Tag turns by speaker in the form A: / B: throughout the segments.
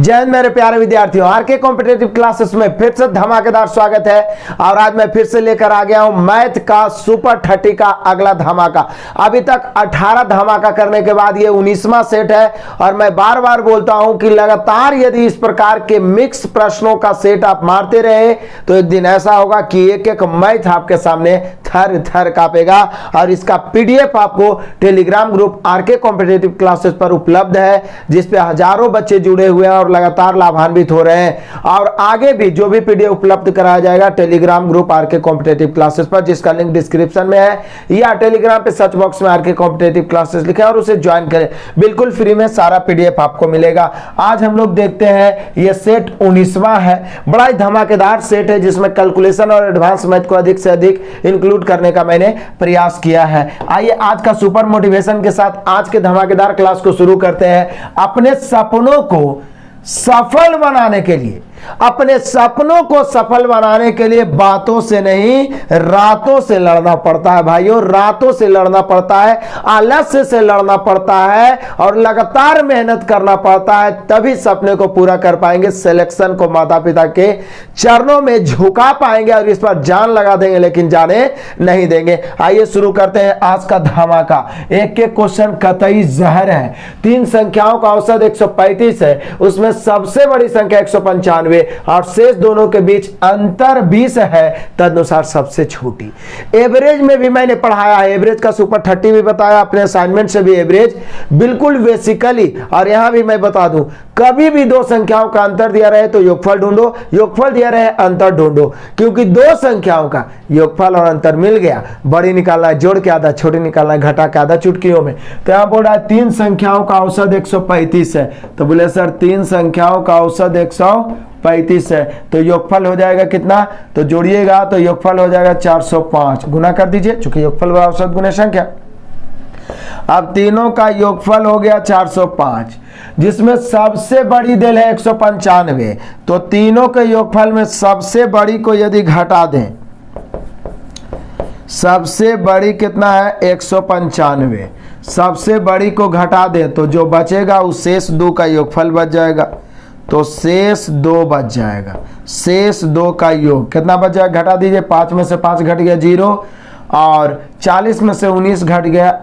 A: जय हिंद मेरे प्यारे विद्यार्थियों, आरके कॉम्पिटिटिव क्लासेस में फिर से धमाकेदार स्वागत है। और आज मैं फिर से लेकर आ गया हूं मैथ का सुपर 30 का अगला धमाका। अभी तक 18 धमाका करने के बाद ये 19वां सेट है। और मैं बार बार बोलता हूं कि लगातार यदि इस प्रकार के मिक्स प्रश्नों का सेट आप मारते रहे तो एक दिन ऐसा होगा कि एक एक मैथ आपके सामने थर थर कांपेगा। और इसका पीडीएफ आपको Telegram group RK competitive classes पर उपलब्ध है, जिसपे हजारों बच्चे जुड़े हुए हैं और लगातार लाभान्वित हो रहे हैं। और आगे भी जो भी पीडीएफ उपलब्ध कराया जाएगा Telegram group RK competitive classes पर, जिसका लिंक डिस्क्रिप्शन में है, या टेलीग्राम पे सर्च बॉक्स में आरके कॉम्पिटिटिव क्लासेस लिखें और उसे ज्वाइन करें। बिल्कुल फ्री में सारा पीडीएफ आपको मिलेगा। आज हम लोग देखते हैं ये सेट 19वां है। बड़ा ही धमाकेदार सेट है जिसमें कैलकुलेशन और एडवांस मैथ को अधिक से अधिक इंक्लूड करने का मैंने प्रयास किया है। आइए आज का सुपर मोटिवेशन के साथ आज के धमाकेदार क्लास को शुरू करते हैं। अपने सपनों को सफल बनाने के लिए, अपने सपनों को सफल बनाने के लिए बातों से नहीं रातों से लड़ना पड़ता है भाइयों, रातों से लड़ना पड़ता है, आलस्य से लड़ना पड़ता है और लगातार मेहनत करना पड़ता है, तभी सपने को पूरा कर पाएंगे। सिलेक्शन को माता पिता के चरणों में झुका पाएंगे और इस पर जान लगा देंगे, लेकिन जाने नहीं देंगे। आइए शुरू करते हैं आज का धमाका। एक एक क्वेश्चन कतई जहर है। 3 संख्याओं का औसत 135 है, उसमें सबसे बड़ी संख्या 195 और शेष दोनों के बीच अंतर 20 है, तदनुसार सबसे छोटी। एवरेज में भी मैंने पढ़ाया है, एवरेज का सुपर 30 भी बताया, अपने असाइनमेंट से भी एवरेज बिल्कुल बेसिकली। और यहां भी मैं बता दूं, कभी भी 2 संख्याओं का अंतर दिया रहे तो योगफल ढूंढो, योगफल दिया रहे अंतर ढूंढो, क्योंकि 2 संख्याओं का योगफल और अंतर मिल गया, बड़ी निकालना है जोड़ के आधा, छोटी निकालना है घटा के आधा चुटकियों में। तो यहां बोल रहा है 3 संख्याओं का औसत 135 है, तो बोले सर 3 संख्याओं का औसत 135 है, तो योगफल हो जाएगा कितना, तो जोड़िएगा तो योगफल हो जाएगा 405, गुना कर दीजिए चूंकि योगफल व औसत गुने संख्या। अब तीनों का योगफल हो गया 405, जिसमें सबसे बड़ी दिल है 195, तो तीनों के योगफल में सबसे बड़ी को यदि घटा दें, सबसे बड़ी कितना है 195, सबसे बड़ी को घटा दें तो जो बचेगा उस शेष 2 का योगफल बच जाएगा, तो शेष 2 बच जाएगा। शेष 2 का योग कितना बच जाएगा, घटा दीजिए, 5 में से 5 घट गया 0 और 40 में से 19 घट गया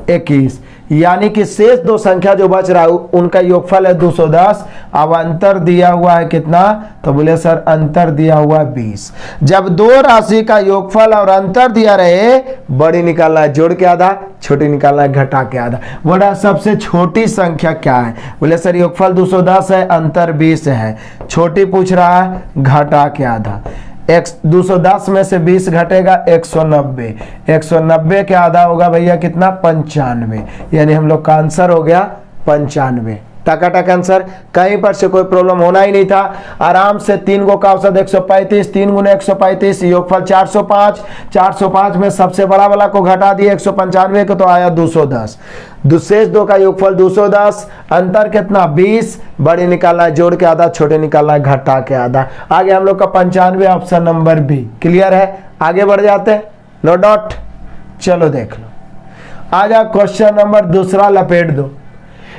A: 21, यानी कि शेष 2 संख्या जो बच रहा है उनका योगफल है 210। अब अंतर दिया हुआ है कितना, तो बोले सर अंतर दिया हुआ है 20। जब 2 राशि का योगफल और अंतर दिया रहे, बड़ी निकालना है जोड़ के आधा, छोटी निकालना है घटा के आधा। बोला सबसे छोटी संख्या क्या है, बोले सर योगफल 210 है, अंतर 20 है, छोटी पूछ रहा है घटा के आधा। 210 में से 20 घटेगा 190, 190 के आधा होगा भैया कितना 95, यानी हम लोग का आंसर हो गया 95। टकाटक आंसर, कहीं पर से कोई प्रॉब्लम होना ही नहीं था। आराम से 3 को का औसत 135, 3 गुने 135 योगफल 405, 405 में सबसे बड़ा वाला को घटा दिए 195 को, तो आया 210, शेष 2 का योगफल 210, अंतर कितना 20, बड़ी निकालना है जोड़ के आधा, छोटे निकालना है घटा के आधा। आगे हम लोग का 95 ऑप्शन नंबर बी क्लियर है। आगे बढ़ जाते हैं, नो डाउट। चलो देख लो, आ जाओ क्वेश्चन नंबर दूसरा लपेट दो।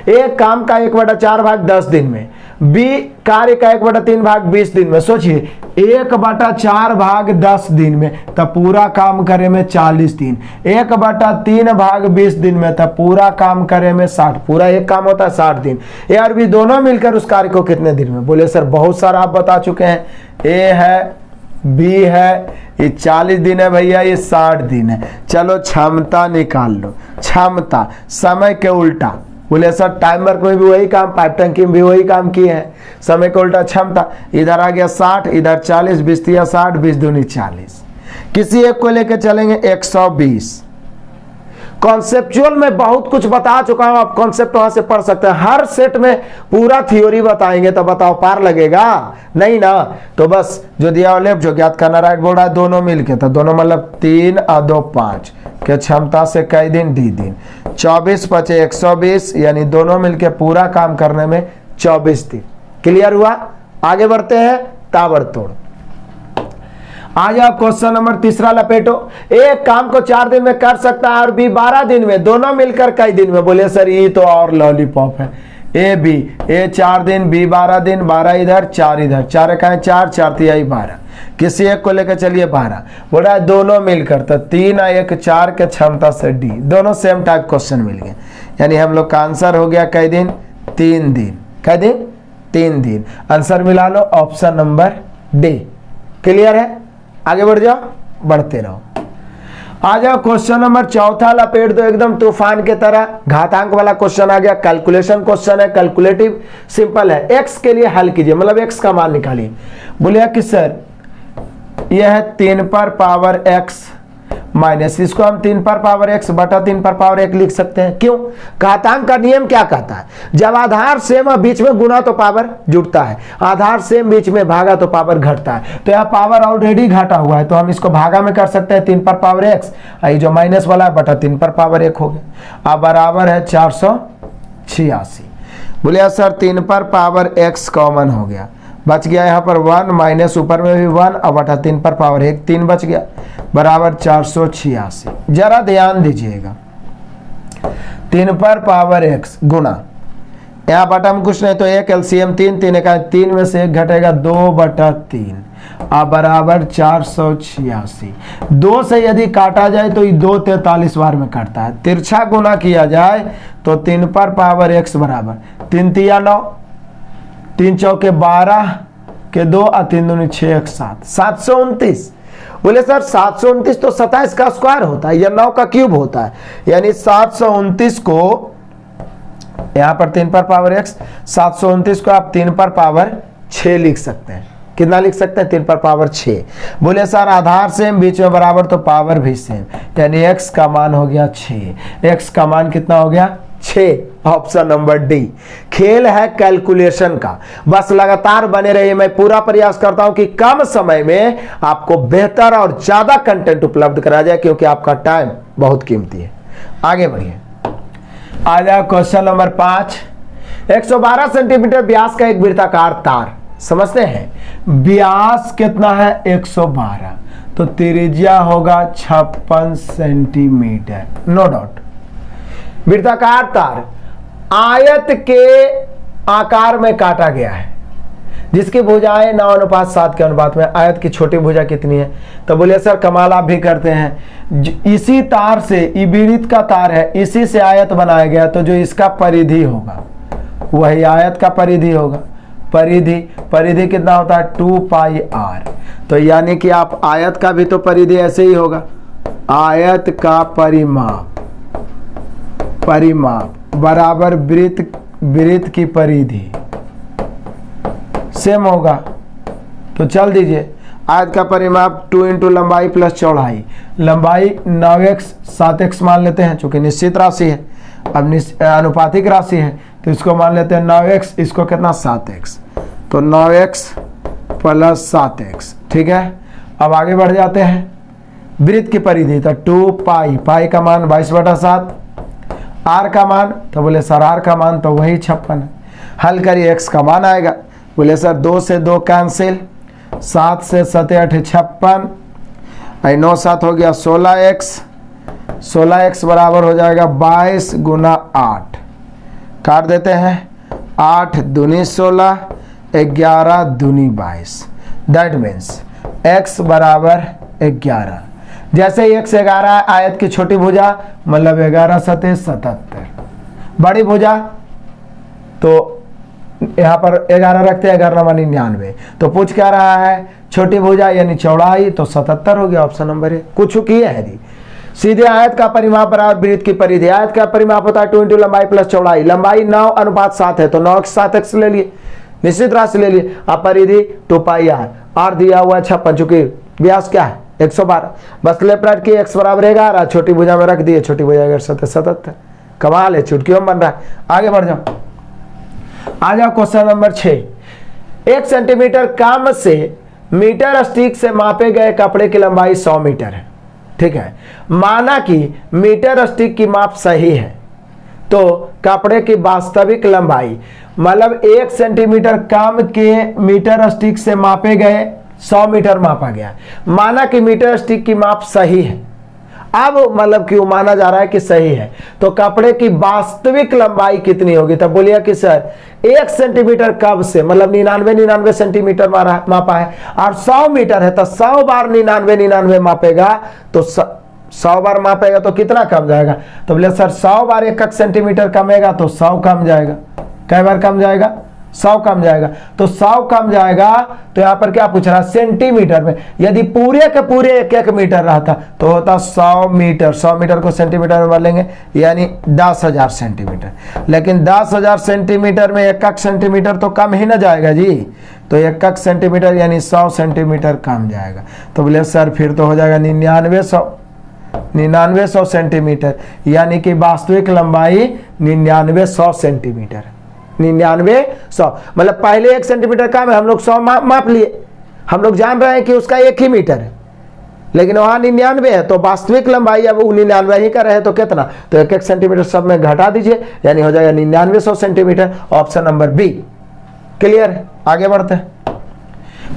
A: एक काम का 1/4 भाग 10 दिन में, बी कार्य का 1/3 भाग 20 दिन में। सोचिए 1/4 भाग 10 दिन में तब पूरा काम करे में 40 दिन, 1/3 भाग 20 दिन में तब पूरा काम करे में 60, पूरा एक काम होता है 60 दिन। ए और बी दोनों मिलकर उस कार्य को कितने दिन में, बोले सर बहुत सारा आप बता चुके हैं, ए है बी है, ये 40 दिन है भैया, ये 60 दिन है। चलो क्षमता निकाल लो, क्षमता समय के उल्टा, बोले सर टाइमर में भी वही काम, पाइप टंकी में भी वही काम किए हैं, समय का उल्टा क्षमता। इधर आ गया 60, इधर 40, 20 या 60, 20 दूनी 40, किसी एक को लेकर चलेंगे 120। कॉन्सेप्चुअल में बहुत कुछ बता चुका हूं, आप कॉन्सेप्ट वहां से पढ़ सकते हैं। हर सेट में पूरा थ्योरी बताएंगे तो बताओ पार लगेगा नहीं ना। तो बस जो दिया लेफ्ट, जो ज्ञात करना राइट बोल रहा है, दोनों मिलके, तो दोनों मतलब 3 और 2 5 के क्षमता से कई दिन डी दिन, 24 बचे 120, यानी दोनों मिलके पूरा काम करने में 24 दिन। क्लियर हुआ। आगे बढ़ते हैं ताबड़तोड़। आज आप क्वेश्चन नंबर तीसरा लपेटो। एक काम को 4 दिन में कर सकता है और बी 12 दिन में, दोनों मिलकर कई दिन में। बोले सर ये तो और लॉलीपॉप है, ए बी, ए 4 दिन, बी 12 दिन, 12 इधर 4 इधर, 4 इकाई 4, 4 तिहाई 12, किसी एक को लेकर चलिए 12, बोला दोनों मिलकर तो 3 और 1 4 के क्षमता से डी, दोनों सेम टाइप क्वेश्चन मिल गए। यानी हम लोग का आंसर हो गया कई दिन, 3 दिन, कई दिन 3 दिन। आंसर मिला लो ऑप्शन नंबर डी। क्लियर है? आगे बढ़ जाओ, बढ़ते रहो। आ जाओ क्वेश्चन नंबर चौथा, लपेट दो एकदम तूफान के तरह। घातांक वाला क्वेश्चन आ गया, कैलकुलेशन क्वेश्चन है, कैलकुलेटिव सिंपल है। एक्स के लिए हल कीजिए, मतलब एक्स का मान निकालिए। बोलिए कि सर यह है 3 पर पावर एक्स माइनस, इसको हम 3 पर पावर एक्स बटा 3 पर पावर 1 लिख सकते हैं। क्यों? घातांक का नियम क्या कहता है? जब आधार सेम है बीच में गुना तो पावर जुड़ता है, आधार सेम बीच में भागा तो पावर घटता है। तो यह पावर ऑलरेडी घटा हुआ है तो हम इसको भागा में कर सकते हैं 3 पर पावर एक्स, ये जो माइनस वाला है बटा 3 पर पावर 1 हो गया। अब बराबर है 486। बोलिए सर 3 पर पावर एक्स कॉमन हो गया, बच गया यहाँ पर 1 माइनस ऊपर में भी 1 और बटा 3 पर पावर 1, 3 बच गया, बराबर 486। जरा ध्यान दीजिएगा, 3 पर पावर x गुना, यहाँ बटा में कुछ नहीं तो 1 एलसीएम 3, 3 का 3 में से 1 घटेगा 2 बटा 3 और बराबर 486। 2 से यदि काटा जाए तो ये 2 43 बार में कटता है। तिरछा गुना किया जाए तो 3 पर पावर x बराबर 3 तिया 9, 3 चौके 12 के 2 और 3 दूनी 6 1 7, 729। बोले सर 729 तो 27 का स्क्वायर होता है या 9 का क्यूब होता है, यानी 729 को यहां पर 3 पर पावर x, 729 को आप 3 पर पावर 6 लिख सकते हैं। कितना लिख सकते हैं? 3 पर पावर 6। बोले सर आधार सेम बीच में बराबर तो पावर भी सेम, यानी x का मान हो गया 6। x का मान कितना हो गया? 6। Option number D. खेल है कैलकुलेशन का, बस लगातार बने रहिए। मैं पूरा प्रयास करता हूं कि कम समय में आपको बेहतर और ज्यादा कंटेंट उपलब्ध करा जाए, क्योंकि आपका टाइम बहुत कीमती है। आगे बढ़िए, आ जाए क्वेश्चन नंबर 5। 112 सेंटीमीटर व्यास का एक वृत्ताकार तार, समझते हैं व्यास कितना है? 112, तो त्रिज्या होगा 56 सेंटीमीटर, नो डाउट। वृत्ताकार तार आयत के आकार में काटा गया है, जिसकी भुजाएं 9:7 के अनुपात में। आयत की छोटी भुजा कितनी है? तो बोलिए सर कमाल आप भी करते हैं, इसी तार से, ये वृत्त का तार है, इसी से आयत बनाया गया, तो जो इसका परिधि होगा वही आयत का परिधि होगा। परिधि कितना होता है? 2 पाई r। तो यानी कि आप आयत का भी तो परिधि ऐसे ही होगा, आयत का परिमाप बराबर वृत्त की परिधि सेम होगा। तो चल दीजिए, आयत का परिमाप 2 इंटू लंबाई प्लस चौड़ाई, लंबाई 9x 7x मान लेते हैं, चूंकि निश्चित राशि है, अब अनुपातिक राशि है तो इसको मान लेते हैं 9x, इसको कितना 7x, तो 9x प्लस 7x। ठीक है, अब आगे बढ़ जाते हैं। वृत्त की परिधि तो 2 पाई का मान 22/7, r का मान, तो बोले सर r का मान तो वही 56 है। हल करिए, x का मान आएगा। बोले सर 2 से 2 कैंसिल, 7 से 7 8 56, 9 7 हो गया 16x, 16x बराबर हो जाएगा 22 गुना 8, काट देते हैं, 8 दूनी 16, 11 दूनी 22, दैट मीन्स x बराबर 11। जैसे ही x 11 आयत की छोटी भुजा, मतलब 11 7 77, बड़ी भुजा तो यहाँ पर 11 रखते हैं, 11 मानी 99, तो पूछ क्या रहा है? छोटी भुजा यानी चौड़ाई, तो 77 हो गया, ऑप्शन नंबर है। कुछ किए है जी, सीधे आयत का परिमाप बराबर वृत्त की परिधि। आयत का परिमाप होता है 2 इंटू लंबाई प्लस चौड़ाई, लंबाई 9:7 है तो 9x 7x ले लिए, निश्चित राशि ले लिए। अब परिधि 2 पाई r दिया हुआ है 56, चूंकि व्यास क्या है 112, बस लेफ्ट राइट की x बराबर 11, छोटी भुजा में रख दिए, छोटी भुजा 77। कमाल है, चुटकियों में बन रहा है। आगे बढ़ जाओ, आ जाओ क्वेश्चन नंबर 6। 1 सेंटीमीटर कम से मीटर स्टिक से मापे गए कपड़े की लंबाई 100 मीटर है। ठीक है, माना कि मीटर स्टिक की माप सही है, तो कपड़े की वास्तविक लंबाई, मतलब 1 सेंटीमीटर कम के मीटर स्टिक से मापे गए 100 मीटर मापा गया। माना कि मीटर स्टिक की माप सही है, अब मतलब कि वो माना जा रहा है कि सही है। तो कपड़े की वास्तविक लंबाई कितनी होगी? तब बोलिए कि सर 1 सेंटीमीटर कब से, मतलब 99 सेंटीमीटर मापा है और 100 मीटर है, तो 100 बार 99 मापेगा तो 100 बार मापेगा तो कितना कम जाएगा? तो बोले सर 100 बार 1 सेंटीमीटर कमेगा तो 100 कम जाएगा। कई बार कम जाएगा? 100 कम जाएगा। तो 100 कम जाएगा तो यहाँ पर क्या पूछ रहा है? सेंटीमीटर में। यदि पूरे के पूरे 1 मीटर रहता तो होता 100 मीटर। 100 मीटर को सेंटीमीटर में बदलेंगे यानी 10,000 सेंटीमीटर। लेकिन 10,000 सेंटीमीटर में 1 सेंटीमीटर तो कम ही ना जाएगा जी। तो 1 सेंटीमीटर यानी 100 सेंटीमीटर कम जाएगा। तो बोले सर फिर तो हो जाएगा 9900 सेंटीमीटर, यानी कि वास्तविक लंबाई 9900 सेंटीमीटर। 9900 मतलब पहले 1 सेंटीमीटर कम है, हम लोग 100 माप लिए, हम लोग जान रहे हैं कि उसका 1 ही मीटर है, लेकिन वहां 99 है तो वास्तविक लंबाई अब 99 ही का रहे तो कितना? तो 1 सेंटीमीटर सब में घटा दीजिए यानी हो जाएगा 9900 centimetre. Option number B. Clear? आगे बढ़ते हैं।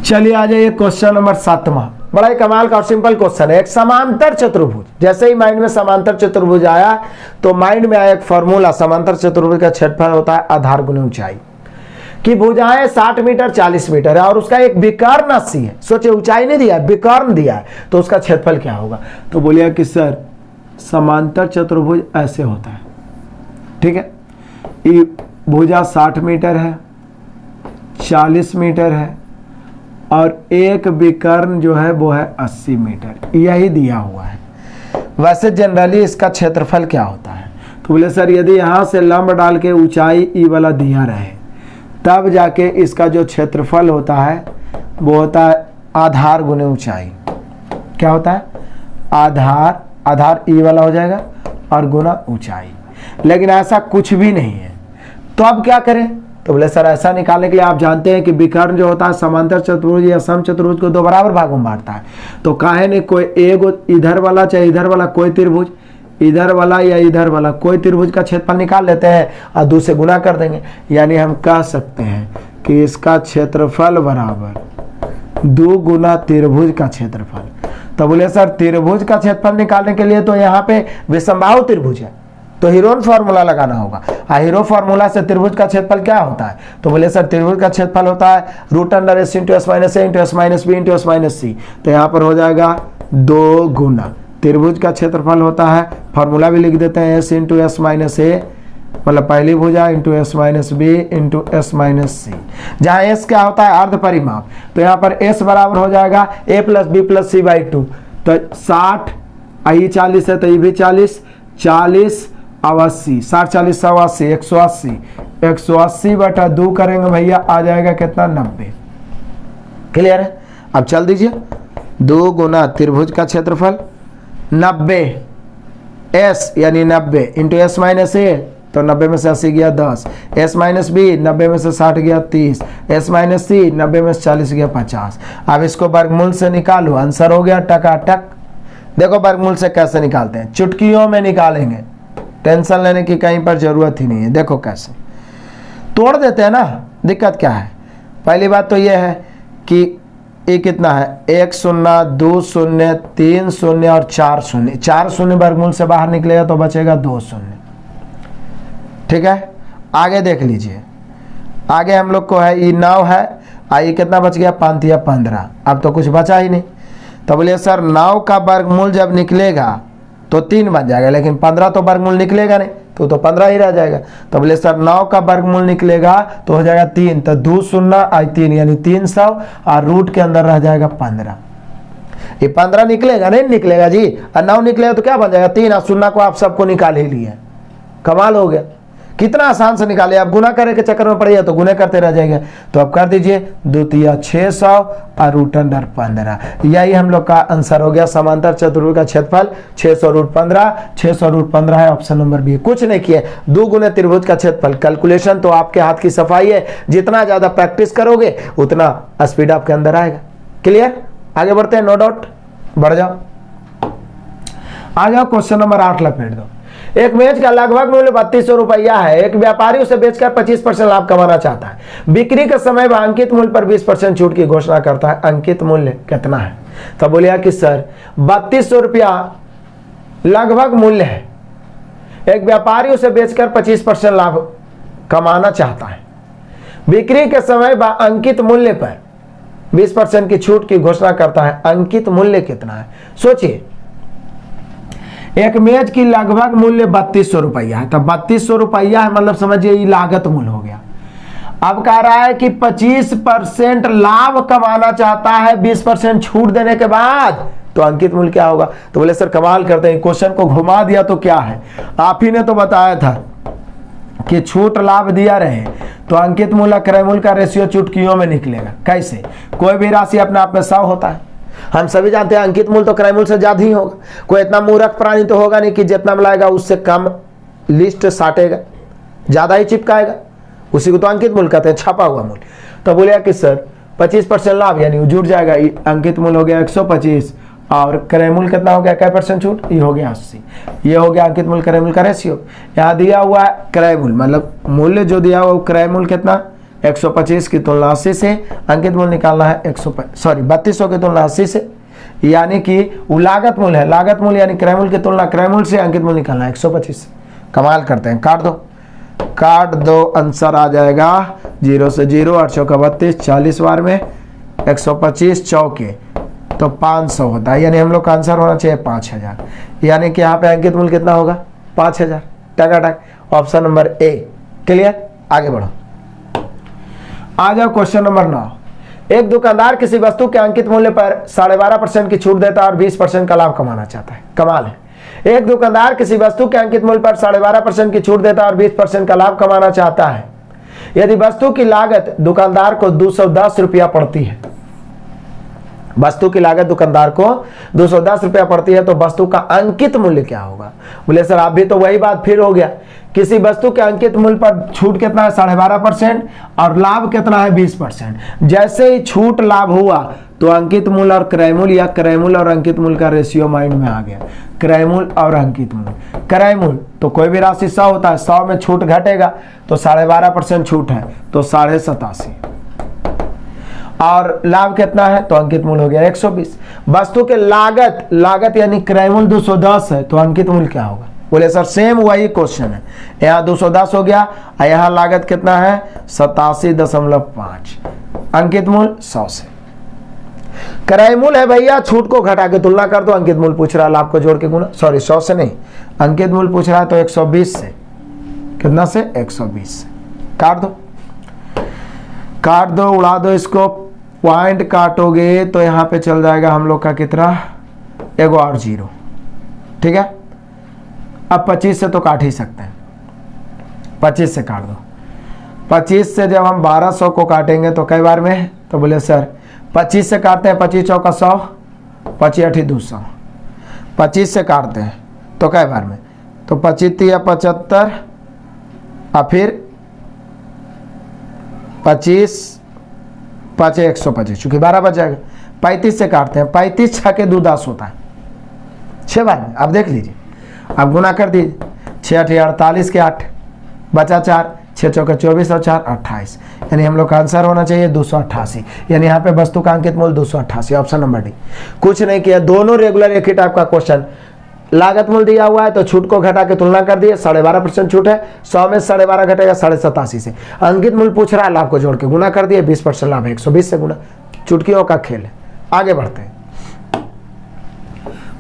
A: चलिए आ जाइए क्वेश्चन नंबर 7वां। बड़ा ही कमाल का और सिंपल क्वेश्चन है। एक समांतर चतुर्भुज, जैसे ही माइंड में समांतर चतुर्भुज आया तो माइंड में आया एक फॉर्मूला, समांतर चतुर्भुज का क्षेत्रफल होता है आधार गुने ऊंचाई। की भुजाएं 60 मीटर 40 मीटर है और उसका एक विकर्ण 80 है। सोचिए ऊंचाई नहीं दिया, विकर्ण दिया है, तो उसका क्षेत्रफल क्या होगा? तो बोलिए कि सर समांतर चतुर्भुज ऐसे होता है, ठीक है। ये भुजा 60 मीटर है, 40 मीटर है और एक विकर्ण जो है वो है 80 मीटर, यही दिया हुआ है। वैसे जनरली इसका क्षेत्रफल क्या होता है? तो बोले सर यदि यहाँ से लंब डाल के ऊंचाई ई वाला दिया रहे तब जाके इसका जो क्षेत्रफल होता है वो होता है आधार गुने ऊंचाई। क्या होता है? आधार, आधार ई वाला हो जाएगा और गुना ऊंचाई। लेकिन ऐसा कुछ भी नहीं है, तो अब क्या करें? तो बोले सर ऐसा निकालने के लिए आप जानते हैं कि विकर्ण जो होता है समांतर चतुर्भुज या सम चतुर्भुज को 2 बराबर भागों में बांटता है। तो काहे ने कोई एक इधर वाला चाहे इधर वाला कोई त्रिभुज, इधर वाला या इधर वाला कोई त्रिभुज का क्षेत्रफल निकाल लेते हैं और 2 से गुना कर देंगे, यानी हम कह सकते हैं कि इसका क्षेत्रफल बराबर 2 गुना त्रिभुज का क्षेत्रफल। तो बोले सर त्रिभुज का क्षेत्रफल निकालने के लिए तो यहाँ पे विषमबाहु त्रिभुज है, तो हीरोन फॉर्मूला लगाना होगा। हीरो फॉर्मूला से त्रिभुज का क्षेत्रफल क्या होता है? तो बोले सर त्रिभुज का क्षेत्रफल होता है √S × S - A × S - B × S - C। तो यहाँ पर हो जाएगा 2 गुना त्रिभुज का क्षेत्रफल होता है। फॉर्मूला भी लिख देते हैं S × S - A, मतलब पहली भुजा × S - B × S - C, जहाँ S क्या होता है? अर्ध परिमाप। तो यहाँ पर S बराबर हो जाएगा A + B + C/2। तो 60, आई 40 है तो ये भी 40, 40 और 80, 60 40 180, 180, 180 बटा 2 करेंगे भैया, आ जाएगा कितना? 90। क्लियर है? अब चल दीजिए, 2 गुना त्रिभुज का क्षेत्रफल 90 S यानी 90 × S - A, तो 90 में से 80 गया 10, S - B 90 में से 60 गया 30, S - C 90 में से 40 गया 50। अब इसको वर्गमूल से निकालो, आंसर हो गया टकाटक। देखो वर्गमूल से कैसे निकालते हैं, चुटकियों में निकालेंगे, टेंशन लेने की कहीं पर जरूरत ही नहीं है। देखो कैसे तोड़ देते हैं ना। दिक्कत क्या है? पहली बात तो यह है कि ये कितना है? 1 0 2 0 3 0 और 4 0। 4 0 वर्गमूल से बाहर निकलेगा तो बचेगा 2 0। ठीक है, आगे देख लीजिए। आगे हम लोग को है ये 9 है, आइए कितना बच गया? 5 या 15। अब तो कुछ बचा ही नहीं। तो बोलिए सर 9 का वर्गमूल जब निकलेगा तो 3 बन जाएगा, लेकिन 15 तो वर्गमूल निकलेगा नहीं, तो 15 ही रह जाएगा। तो बोले सर 9 का वर्गमूल निकलेगा तो हो जाएगा 3, तो 2 0 और 3 यानी 300 और रूट के अंदर रह जाएगा 15। ये 15 निकलेगा नहीं निकलेगा जी, और 9 निकलेगा तो क्या बन जाएगा? 3 और 0 को आप सबको निकाल ही लिए। कमाल हो गया, कितना आसान से निकाले। आप गुना करने के चक्कर में पड़िए तो गुने करते रह जाएंगे। तो अब कर दीजिए 2 × 600 और √15। यही हम लोग का आंसर हो गया। समांतर चतुर्भुज का क्षेत्रफल 600 √15, 600 √15 है। Option number B. कुछ नहीं किए, 2 गुने त्रिभुज का क्षेत्रफल। कैलकुलेशन तो आपके हाथ की सफाई है, जितना ज्यादा प्रैक्टिस करोगे उतना स्पीड आपके अंदर आएगा। क्लियर? आगे बढ़ते हैं, नो डाउट। बढ़ जाओ, आ जाओ। क्वेश्चन नंबर 8 लपेट दो। एक मेज का लगभग मूल्य 3200 रुपया है। एक व्यापारी उसे बेचकर 25% लाभ कमाना चाहता है। बिक्री के समय वह अंकित मूल्य पर 20% छूट की घोषणा करता है। अंकित मूल्य कितना है? तो बोलिए कि सर 3200 रुपया लगभग मूल्य है। एक व्यापारी उसे बेचकर 25% लाभ कमाना चाहता है। बिक्री के समय अंकित मूल्य पर 20% की छूट की घोषणा करता है। अंकित मूल्य कितना है? सोचिए, एक मेज की लगभग मूल्य 3200 रुपया है, तो 3200 रुपया है, मतलब समझिए ये लागत मूल्य हो गया। अब कह रहा है कि 25% लाभ कमाना चाहता है 20% छूट देने के बाद, तो अंकित मूल्य क्या होगा? तो बोले सर कमाल करते हैं, क्वेश्चन को घुमा दिया तो क्या है, आप ही ने तो बताया था कि छूट लाभ दिया रहे तो अंकित मूल्य क्रय मूल्य का रेशियो चुटकियों में निकलेगा। कैसे? कोई भी राशि अपने आप में 100 होता है, हम सभी जानते हैं अंकित मूल्य तो क्रय मूल्य से ज्यादा ही होगा। कोई इतना मूर्ख प्राणी तो होगा नहीं कि जितना मिलाएगा उससे कम लिस्ट साटेगा, ज्यादा ही चिपकाएगा, उसी को तो अंकित मूल्य कहते हैं, छपा हुआ मूल्य। तो बोलिए कि सर 25% लाभ यानी जुड़ जाएगा, अंकित मूल्य हो गया 125 और क्रय मूल्य कितना हो गया, क्या परसेंट छूट, ये हो गया 80। ये हो गया अंकित मूल्य क्रय मूल्य का रेशियो। यहाँ दिया हुआ है क्रय मूल्य, मतलब मूल्य जो दिया हुआ क्रय मूल्य कितना 125 की तुलना 80 से, अंकित मूल्य निकालना है 3200 की तुलना 80 से, यानी कि वो लागत मूल्य है, लागत मूल्य यानी क्रय मूल्य की तुलना क्रय मूल्य से, अंकित मूल्य निकालना है 125 से। कमाल करते हैं, काट दो आंसर आ जाएगा 0 से 0, 8 चौका 32, 40 बार में 125 चौके तो 500 होता है, यानी हम लोग का आंसर होना चाहिए 5000, यानी कि यहाँ पे अंकित मूल्य कितना होगा 5000। टकाटक ऑप्शन नंबर ए। क्लियर? आगे बढ़ो, आ जाओ क्वेश्चन नंबर 9। एक दुकानदार किसी वस्तु के अंकित मूल्य पर 12.5% की छूट देता है और 20% का लाभ कमाना चाहता है। कमाल है, एक दुकानदार किसी वस्तु के अंकित मूल्य पर 12.5% की छूट देता है और 20% का लाभ कमाना चाहता है। यदि वस्तु की लागत दुकानदार को 210 रुपया पड़ती है, वस्तु की लागत दुकानदार को 210 रुपया पड़ती है, तो वस्तु का अंकित मूल्य क्या होगा? बोले सर आप भी तो वही बात फिर हो गया, किसी वस्तु के अंकित मूल्य पर छूट कितना है 12.5% और लाभ कितना है 20%। जैसे ही छूट लाभ हुआ तो अंकित मूल्य और क्रय मूल्य या क्रय मूल्य और अंकित मूल्य का रेशियो माइंड में आ गया। क्रय मूल्य और अंकित मूल्य, क्रय मूल्य तो कोई भी राशि 100 होता है, 100 में छूट घटेगा तो 12.5% छूट है तो 87.5, और लाभ कितना है तो अंकित मूल्य हो गया 120। वस्तु के लागत यानी क्रय मूल्य 210 है तो अंकित मूल्य क्या होगा? बोले सर सेम वही क्वेश्चन है, यहाँ 210 हो गया और यहाँ लागत कितना है 87.5, अंकित मूल्य 100 से। क्रय मूल्य है भैया, छूट को घटा के तुलना कर दो, अंकित मूल्य पूछ रहा है लाभ को जोड़ के गुना, सॉरी 100 से नहीं, अंकित मूल्य पूछ रहा है तो 120 से, कितना से 120 से। काट दो उड़ा दो इसको, पॉइंट काटोगे तो यहाँ पे चल जाएगा हम लोग का कितना, एगो और 0। ठीक है, अब 25 से तो काट ही सकते हैं, 25 से काट दो। 25 से जब हम 1200 को काटेंगे तो कई बार में, तो बोले सर 25 से काटते हैं, 25 चौका 100, 25 8 200, 25 से काटते हैं तो कई बार में, तो 25 या 75 और फिर 25 5 125, चूंकि 12 बच जाएगा। 35 से काटते हैं, 35 6 के 2 10 होता है, 6 बार में। आप देख लीजिए, आप गुना कर दीजिए, 6 8 48 के 8 बचा 4, 6 चौके 24 और 4 28, यानी हम लोग का आंसर होना चाहिए 288, यानी यहाँ पे वस्तु का अंकित मूल्य 288, ऑप्शन नंबर डी। कुछ नहीं किया, दोनों रेगुलर एक ही टाइप का क्वेश्चन, लागत मूल्य दिया हुआ है तो छूट को घटा के तुलना कर दिए, 12.5% छूट है, 100 में 12.5 घटेगा 87.5 से। अंकित मूल्य पूछ रहा है, लाभ को जोड़ के गुना कर दिए, 20% लाभ है 120 से गुना, चुटकियों का खेल है। आगे बढ़ते हैं,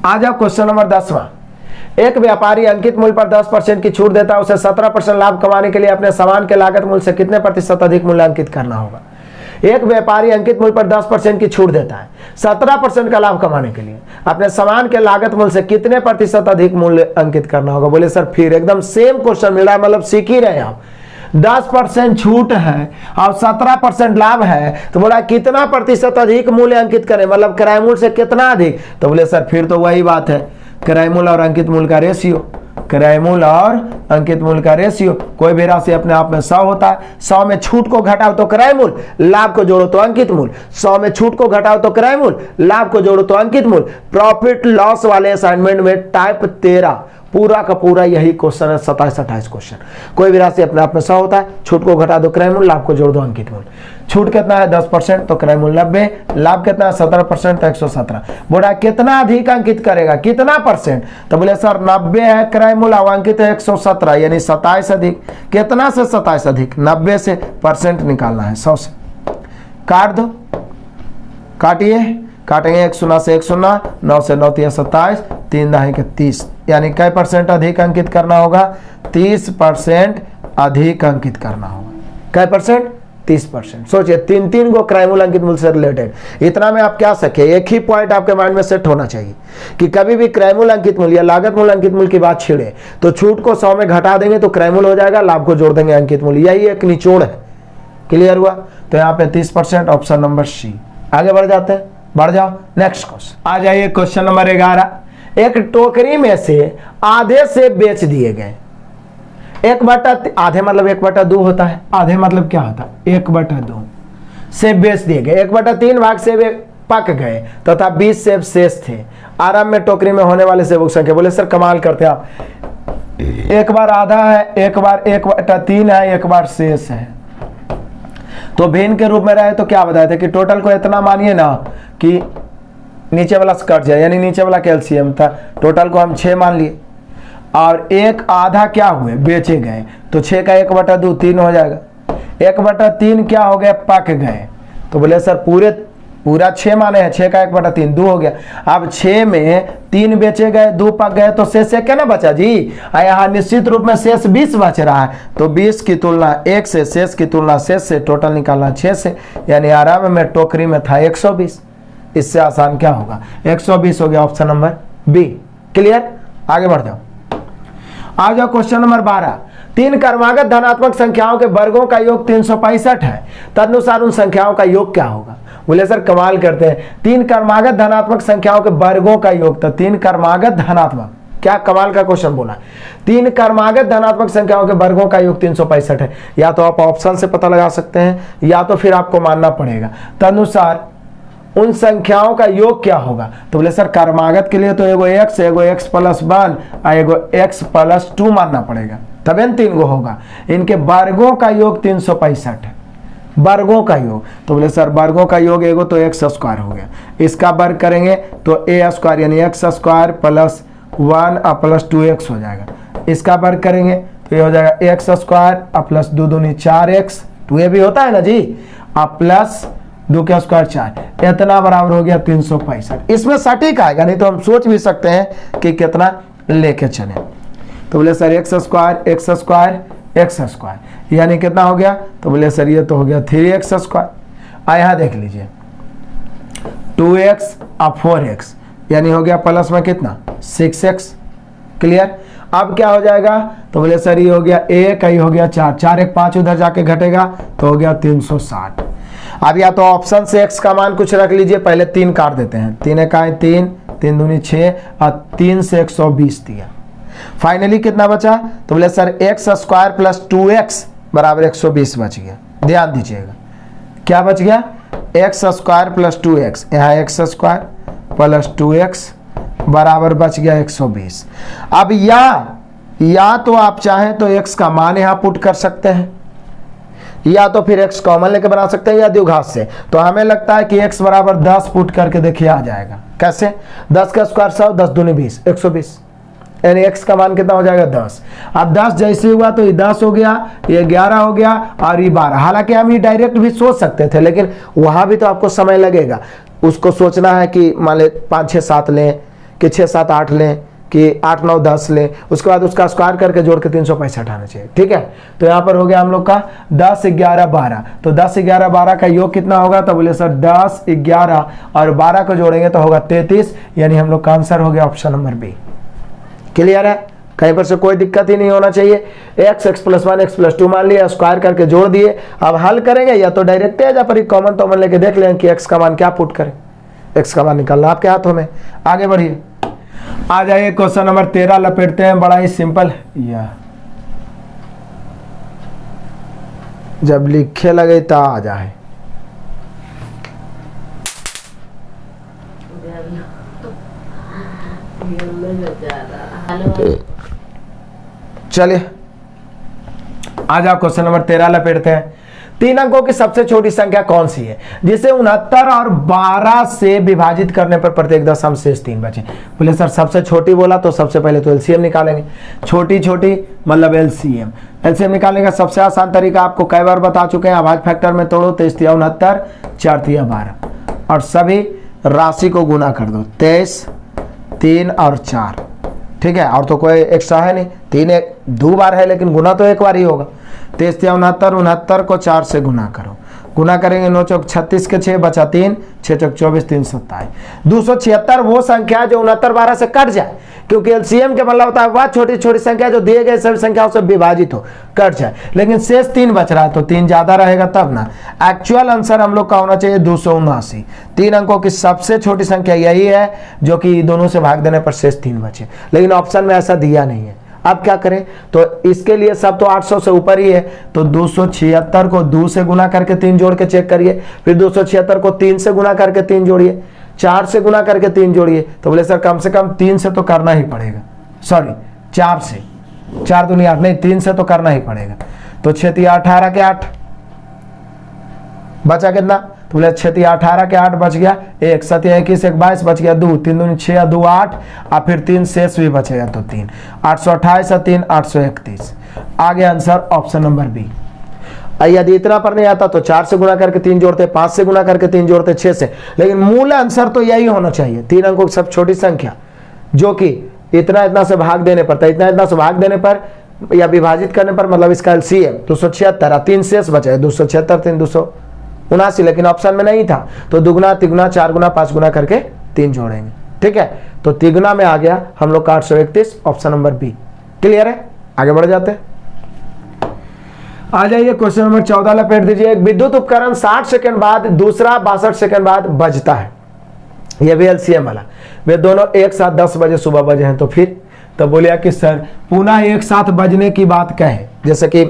A: आ जाओ क्वेश्चन नंबर 10वां। एक व्यापारी अंकित मूल्य पर 10% की छूट देता है, उसे 17% लाभ कमाने के लिए अपने सामान के लागत मूल्य से कितने प्रतिशत अधिक मूल्य अंकित करना होगा? एक व्यापारी अंकित मूल्य पर 10% की छूट देता है, 17% का लाभ कमाने के लिए अपने सामान के लागत मूल्य से कितने प्रतिशत अधिक मूल्य अंकित करना होगा? बोले सर फिर एकदम सेम क्वेश्चन मिल रहा है, मतलब सीख ही रहे आप। 10% छूट है और 17% लाभ है, तो बोला कितना प्रतिशत अधिक मूल्य अंकित करें, मतलब क्रय मूल्य से कितना अधिक? तो बोले सर फिर तो वही बात है, क्रय मूल्य और अंकित मूल्य का रेशियो, क्रय मूल्य और अंकित मूल्य का रेशियो। कोई भी राशि अपने आप में 100 होता है, 100 में छूट को घटाओ तो क्रय मूल्य, लाभ को जोड़ो तो अंकित मूल्य, 100 में छूट को घटाओ तो क्रय मूल्य, लाभ को जोड़ो तो अंकित मूल्य। प्रॉफिट लॉस वाले असाइनमेंट में टाइप 13 पूरा का पूरा यही क्वेश्चन है, 27-28 क्वेश्चन। कोई भी राशि अपने आप में 100 होता है, छूट को घटा दो क्रय मूल्य, लाभ को जोड़ दो अंकित मूल्य। छूट कितना है 10%, तो क्रय मूल्य 90, लाभ कितना है 17%, तो 117। बोला कितना अधिक अंकित करेगा, कितना परसेंट, तो बोले सर 90 है क्रय मूल्य, अंकित है 117, यानी 27 अधिक। कितना से 27 अधिक, 90 से, परसेंट निकालना है 100 से। काट दो, काटिए, काटेंगे 1 शून्य से 1 शून्य, 9 से 9 तिया 27, 3 दहाई के 30, यानी कै परसेंट अधिक अंकित करना होगा, 30% अधिक अंकित करना होगा। कै परसेंट, 30%। सोचिए 3 गो क्रय मूल्य अंकित मूल्य से रिलेटेड। इतना में आप क्या सके, एक ही पॉइंट आपके माइंड में सेट होना चाहिए कि कभी भी क्रय मूल्य अंकित मूल्य या लागत मूल्य अंकित मूल्य की बात छिड़े तो छूट को 100 में घटा देंगे तो क्रय मूल्य हो जाएगा, लाभ को जोड़ देंगे अंकित मूल्य, यही एक निचोड़ है। क्लियर हुआ? तो यहाँ पे 30%, ऑप्शन नंबर सी। आगे बढ़ जाते हैं, बढ़ जाओ नेक्स्ट क्वेश्चन। आ जाइए क्वेश्चन नंबर 11। एक टोकरी में से आधे से बेच दिए गए, 1/, आधे मतलब 1/2 होता है, आधे मतलब क्या होता है 1/2 से बेच दिए गए, 1/3 भाग से वे पक गए तथा 20 सेब शेष थे। आरंभ में टोकरी में होने वाले सेबों की संख्या। बोले सर कमाल करते हैं आप, एक बार आधा है, एक बार 1/3 है, एक बार शेष है, तो भिन्न के रूप में रहे तो क्या बताए थे कि टोटल को इतना मानिए ना कि नीचे वाला कट जाए, यानी नीचे वाला कैल्शियम था, टोटल को हम 6 मान लिए और एक आधा क्या हुए बेचे गए, तो 6 का 1/2 3 हो जाएगा, 1/3 क्या हो गया पक गए, तो बोले सर पूरा 6 माने हैं, 6 का 1/3 2 हो गया। अब 6 में 3 बेचे गए, 2 पक गए, तो शेष क्या ना बचा जी, यहाँ निश्चित रूप में शेष 20 बच रहा है, तो 20 की तुलना 1 से, शेष की तुलना शेष से, टोटल निकालना 6 से, यानी आरंभ में टोकरी में था 120। इससे आसान क्या होगा, 120 हो गया, ऑप्शन नंबर बी। क्लियर? आगे बढ़ जाओ। आ जाओ क्वेश्चन नंबर 12। 3 क्रमागत धनात्मक संख्याओं के वर्गों का योग 365 है, तदनुसार उन संख्याओं का योग क्या होगा। बोले सर कमाल करते हैं, 3 क्रमागत धनात्मक संख्याओं के वर्गों का योग, तो 3 क्रमागत धनात्मक, क्या कमाल का क्वेश्चन बोला, 3 क्रमागत धनात्मक संख्याओं के वर्गों का योग 365 है। या तो आप ऑप्शन से पता लगा सकते हैं या तो फिर आपको मानना पड़ेगा, तदनुसार उन संख्याओं का योग क्या होगा। तो बोले सर क्रमागत के लिए तो एगो x, एगो x + 1 और एगो x + 2 मानना पड़ेगा, तब इन 3 गो होगा। इनके वर्गों का योग 365 है, वर्गों का योग। तो बोले सर वर्गों का योग एगो तो x² हो गया, इसका वर्ग करेंगे तो a² यानी x² + 1 + 2x हो जाएगा। इसका वर्ग करेंगे तो ये हो जाएगा x² + 2 दूनी 4x, 2a भी होता है ना जी, प्लस 2 का स्क्वायर 4, इतना बराबर हो गया 365। इसमें सटीक आएगा, नहीं तो हम सोच भी सकते हैं कि कितना लेके चले। तो बोले सर x² यानी कितना हो गया, तो बोले सर ये तो हो गया 3x²। यहाँ देख लीजिए 2x और 4x यानी हो गया प्लस में कितना 6x। क्लियर? अब क्या हो जाएगा, तो बोले सर ये हो गया 1, ये हो गया 4, 4 1 5 उधर जाके घटेगा तो हो गया 360। अब या तो ऑप्शन से x का मान कुछ रख लीजिए, पहले 3 काट देते हैं, 3 1 3, 3 दूनी 6 और 3 से 120 दिया। फाइनली कितना बचा, तो बोले सर x² + 2x बराबर 120 बच गया। ध्यान दीजिएगा क्या बच गया, x² + 2x, यहाँ x² + 2x बराबर बच गया 120। अब या तो आप चाहें तो x का मान यहाँ पुट कर सकते हैं, या तो फिर x कॉमन लेके बना सकते हैं या द्विघात से। तो हमें लगता है कि x बराबर 10 पुट करके देखिए आ जाएगा। कैसे, 10 का स्क्वायर 100, 10 दूनी 20, 120, यानी x का मान कितना हो जाएगा 10। अब 10 जैसे हुआ तो ये 10 हो गया, ये 11 हो गया और ये 12। हालांकि हम ये डायरेक्ट भी सोच सकते थे, लेकिन वहां भी तो आपको समय लगेगा, उसको सोचना है कि मान ले 5 6 7 लें कि 6 7 8 लें कि 8 9 10 लें, उसके बाद उसका स्क्वायर करके जोड़ के 365 आना चाहिए। ठीक है, तो यहाँ पर हो गया हम लोग का 10 11 12। तो 10 11 12 का योग कितना होगा, तो बोले सर 10 11 और 12 को जोड़ेंगे तो होगा 33, यानी हम लोग का आंसर हो गया ऑप्शन नंबर बी। क्लियर है, कहीं पर से कोई दिक्कत ही नहीं होना चाहिए। x x + 1 x + 2 मान लिया, स्क्वायर करके जोड़ दिए। अब हल करेंगे या तो डायरेक्ट है, या पर कॉमन तो लेके देख लें कि x का मान क्या पुट करें, x का मान निकालना आपके हाथों में। आगे बढ़िए, आ जाइए क्वेश्चन नंबर 13 लपेटते हैं, बड़ा ही सिंपल। या जब लिखे लगे तो आ जाए।
B: हेलो
A: चलिए आ जाओ क्वेश्चन नंबर 13 लपेटते हैं। 3 अंकों की सबसे छोटी संख्या कौन सी है जिसे 69 और 12 से विभाजित करने पर प्रत्येक दशम शेष 3 बचे। बोले सर सबसे छोटी बोला तो सबसे पहले तो एलसीएम निकालेंगे। छोटी छोटी मतलब एलसीएम। एलसीएम निकालने का सबसे आसान तरीका आपको कई बार बता चुके हैं। अभाज्य फैक्टर में तोड़ो, 23 तिया 69, 4 तिया 12 और सभी राशि को गुना कर दो, 23, 3 और 4। ठीक है, और तो कोई एक्स्ट्रा है नहीं। 3 एक 2 बार है लेकिन गुना तो एक बार ही होगा। 23 तिया 69, 69 को 4 से गुना करो, गुना करेंगे 9 चौक 36 के 6 बचा 3, 6 चौक 24, 3 27। 276 वो संख्या जो 69 12 से कट जाए, क्योंकि एलसीएम के मतलब होता है वह छोटी छोटी संख्या जो दिए गए सभी संख्याओं से विभाजित हो, कट जाए। लेकिन शेष 3 बच रहा है तो 3 ज्यादा रहेगा तब ना। एक्चुअल आंसर हम लोग का होना चाहिए 279। 3 अंकों की सबसे छोटी संख्या यही है जो कि दोनों से भाग देने पर शेष 3 बचे, लेकिन ऑप्शन में ऐसा दिया नहीं है। अब क्या करें, तो इसके लिए सब तो 800 से ऊपर ही है, तो 276 को 2 से गुना करके 3 जोड़ के चेक करिए, फिर 276 को 3 से गुना करके 3 जोड़िए, 4 से गुना करके 3 जोड़िए। तो बोले सर कम से कम 3 से तो करना ही पड़ेगा, सॉरी 4 से, 4 दूनी 8 नहीं, 3 से तो करना ही पड़ेगा। तो 6 तिया 18 के 8 बचा कितना, तो बोले 6 तिया 18 के 8 बच गया, 1 7 21 1 22 बच गया, 2 3 दूनी 6 2 8 और फिर 3 शेष भी बचेगा तो 3, 828 और 3 831। आगे आंसर ऑप्शन नंबर बी। यदि इतना पर नहीं आता तो 4 से गुना करके 3 जोड़ते, 5 से गुना करके 3 जोड़ते, 6 से, लेकिन मूल आंसर तो यही होना चाहिए। 3 अंकों की सब छोटी संख्या जो कि इतना इतना से भाग देने पर, तो इतना इतना से भाग देने पर या विभाजित करने पर मतलब इसका एलसीएम 276, 3 शेष बचे 276 3 279, लेकिन ऑप्शन में नहीं था तो दुगुना तिगुना 4 गुना 5 गुना करके 3 जोड़ेंगे। ठीक है, तो तिगुना में आ गया हम लोग का 831, ऑप्शन नंबर बी। क्लियर है, आगे बढ़ जाते हैं। आ जाइए क्वेश्चन नंबर 14 लपेट दीजिए। एक विद्युत उपकरण 60 सेकंड बाद, दूसरा 62 सेकंड बाद बजता है, यह भी एलसीएम वाला। वे दोनों एक साथ 10 बजे सुबह बजे हैं, तो फिर तो बोलिया कि सर पुनः एक साथ बजने की बात कहें, जैसे कि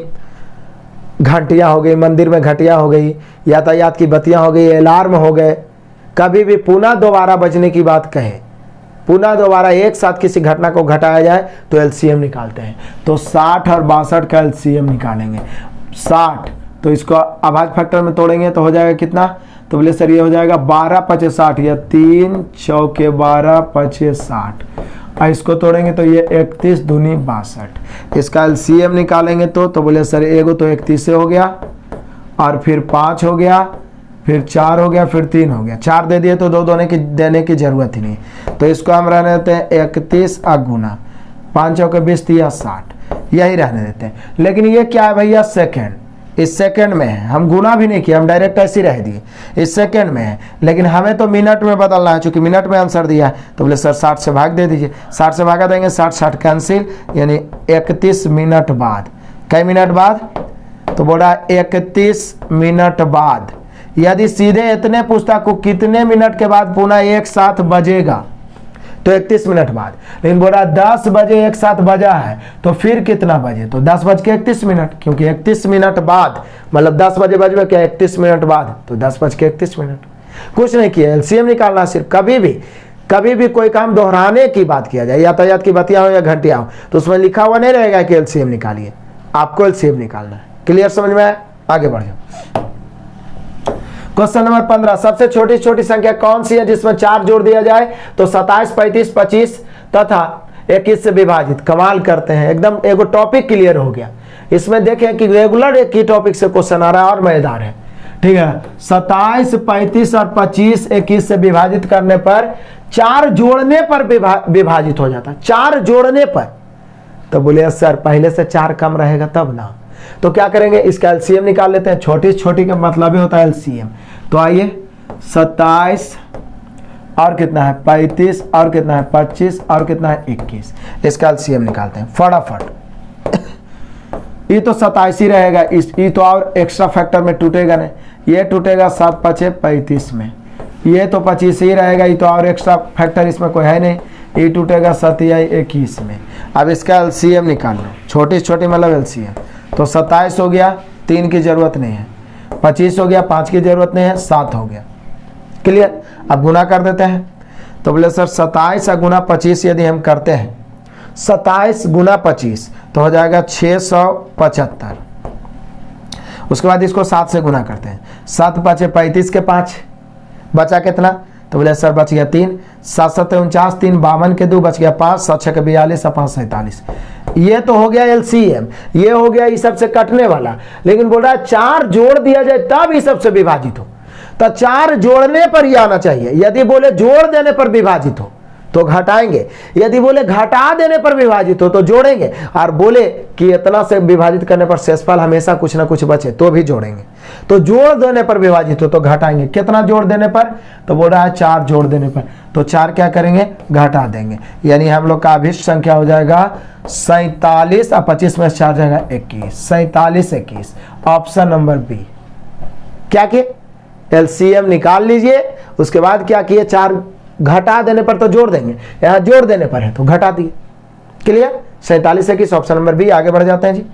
A: घंटियां हो गई, मंदिर में घंटियां हो गई, यातायात की बत्तियां हो गई, अलार्म हो गए, कभी भी पुनः दोबारा बजने की बात कहें, पुनः दोबारा एक साथ किसी घटना को घटाया जाए तो एलसीएम निकालते हैं। तो 60 और 62 का एलसीएम निकालेंगे। 60 तो इसको अभाज्य फैक्टर में तोड़ेंगे तो हो जाएगा कितना, तो बोले सर ये हो जाएगा 12 5 60 या 3 चौके 12 5 60, और इसको तोड़ेंगे तो ये 31 दूनी 62। इसका एलसीएम निकालेंगे तो बोले सर एगो तो 31 से हो गया, और फिर 5 हो गया, फिर 4 हो गया, फिर 3 हो गया, 4 दे दिए तो 2 देने की जरूरत ही नहीं। तो इसको हम रहने देते हैं 31 गुना 5 चौके 20 या 60, यही रहने देते हैं। लेकिन ये क्या है भैया, सेकेंड, इस सेकेंड में है, हम गुना भी नहीं किया, हम डायरेक्ट ऐसे ही रह दिए, इस सेकेंड में है, लेकिन हमें तो मिनट में बदलना है, चूंकि मिनट में आंसर दिया है। तो बोले सर 60 से भाग दे दीजिए, 60 से भागा देंगे, 60 कैंसिल, यानी 31 मिनट बाद। कई मिनट बाद, तो बोला 31 मिनट बाद। यदि सीधे इतने पूछता को कितने मिनट के बाद पुनः एक साथ बजेगा, तो 31 मिनट बाद। लेकिन बोला 10 बजे एक साथ बजा है तो फिर कितना बजे, तो 10 बज के 31 मिनट, क्योंकि 31 मिनट बाद मतलब 10 बजे बजबे क्या 31 मिनट बाद, तो 10 बज के 31 मिनट। कुछ नहीं किया, एलसीएम निकालना। सिर्फ कभी भी कोई काम दोहराने की बात किया जाए, यातायात की बत्तियां हो या घंटियां हो, तो उसमें लिखा हुआ नहीं रहेगा कि एलसीएम निकालिए, आपको एलसीएम निकालना है। क्लियर, समझ में आया, आगे बढ़ जाओ। क्वेश्चन नंबर 15, सबसे छोटी संख्या कौन सी है जिसमें 4 जोड़ दिया जाए तो 27 35 25 तथा 21 से विभाजित। कमाल करते हैं, एकदम एगो टॉपिक क्लियर हो गया। इसमें देखें कि रेगुलर एक ही टॉपिक से क्वेश्चन आ रहा है और मजेदार है। ठीक है, 27 35 और 25 21 से विभाजित करने पर 4 जोड़ने पर विभाजित हो जाता, 4 जोड़ने पर। तो बोले सर पहले से 4 कम रहेगा तब ना, तो क्या करेंगे, इसका एलसीएम निकाल लेते हैं। छोटी का मतलब ही होता है एलसीएम। तो आइए 27 और कितना है 35 और कितना है 25 और कितना है 21, इसका एलसीएम निकालते हैं फटाफट। ये तो 27 ही रहेगा, ये तो और एक्स्ट्रा फैक्टर में टूटेगा नहीं, ये टूटेगा 7 5 35 में, ये तो 25 ही रहेगा, ये तो और एक्स्ट्रा फैक्टर इसमें कोई है नहीं, ये टूटेगा 7 21 में। अब इसका एलसीएम निकाल लो, छोटी मतलब एलसीएम। तो 27 हो गया, 3 की जरूरत नहीं है, 25 हो गया, 5 की जरूरत नहीं है, 7 हो गया। क्लियर, अब गुना कर देते हैं। तो बोले सर 27 गुना 25 यदि हम करते हैं 27 गुना 25 तो हो जाएगा 675। उसके बाद इसको 7 से गुना करते हैं, 7 5 35 के 5, बचा कितना? तो बोले सर बच गया 3, 7 7 49, 3 52 के 2 बच गया 5, 7 6 42 और 5 47। ये तो हो गया एलसीएम, ये हो गया इस सब से कटने वाला। लेकिन बोल रहा है 4 जोड़ दिया जाए तब इस सब से विभाजित हो, तो 4 जोड़ने पर ही आना चाहिए। यदि बोले जोड़ देने पर विभाजित हो तो घटाएंगे, यदि बोले घटा देने पर विभाजित हो तो जोड़ेंगे, और बोले कि इतना से विभाजित करने पर शेषफल हमेशा कुछ ना कुछ बचे तो भी जोड़ेंगे। तो जोड़ देने पर विभाजित हो तो घटाएंगे। कितना जोड़ देने पर? तो बोल रहा है 4 जोड़ देने पर, तो 4 क्या करेंगे? घटा देंगे। यानी हम लोग का अभिष्ट संख्या हो जाएगा 47 और 25 में 4 जाएगा 21, 47 21, ऑप्शन नंबर बी। क्या किए? एलसीएम निकाल लीजिए, उसके बाद क्या किए? 4 घटा देने पर तो जोड़ देंगे, यहां जोड़ देने पर है तो घटा दिए। क्लियर? 47 21, option number B. आगे बढ़ जाते हैं जी।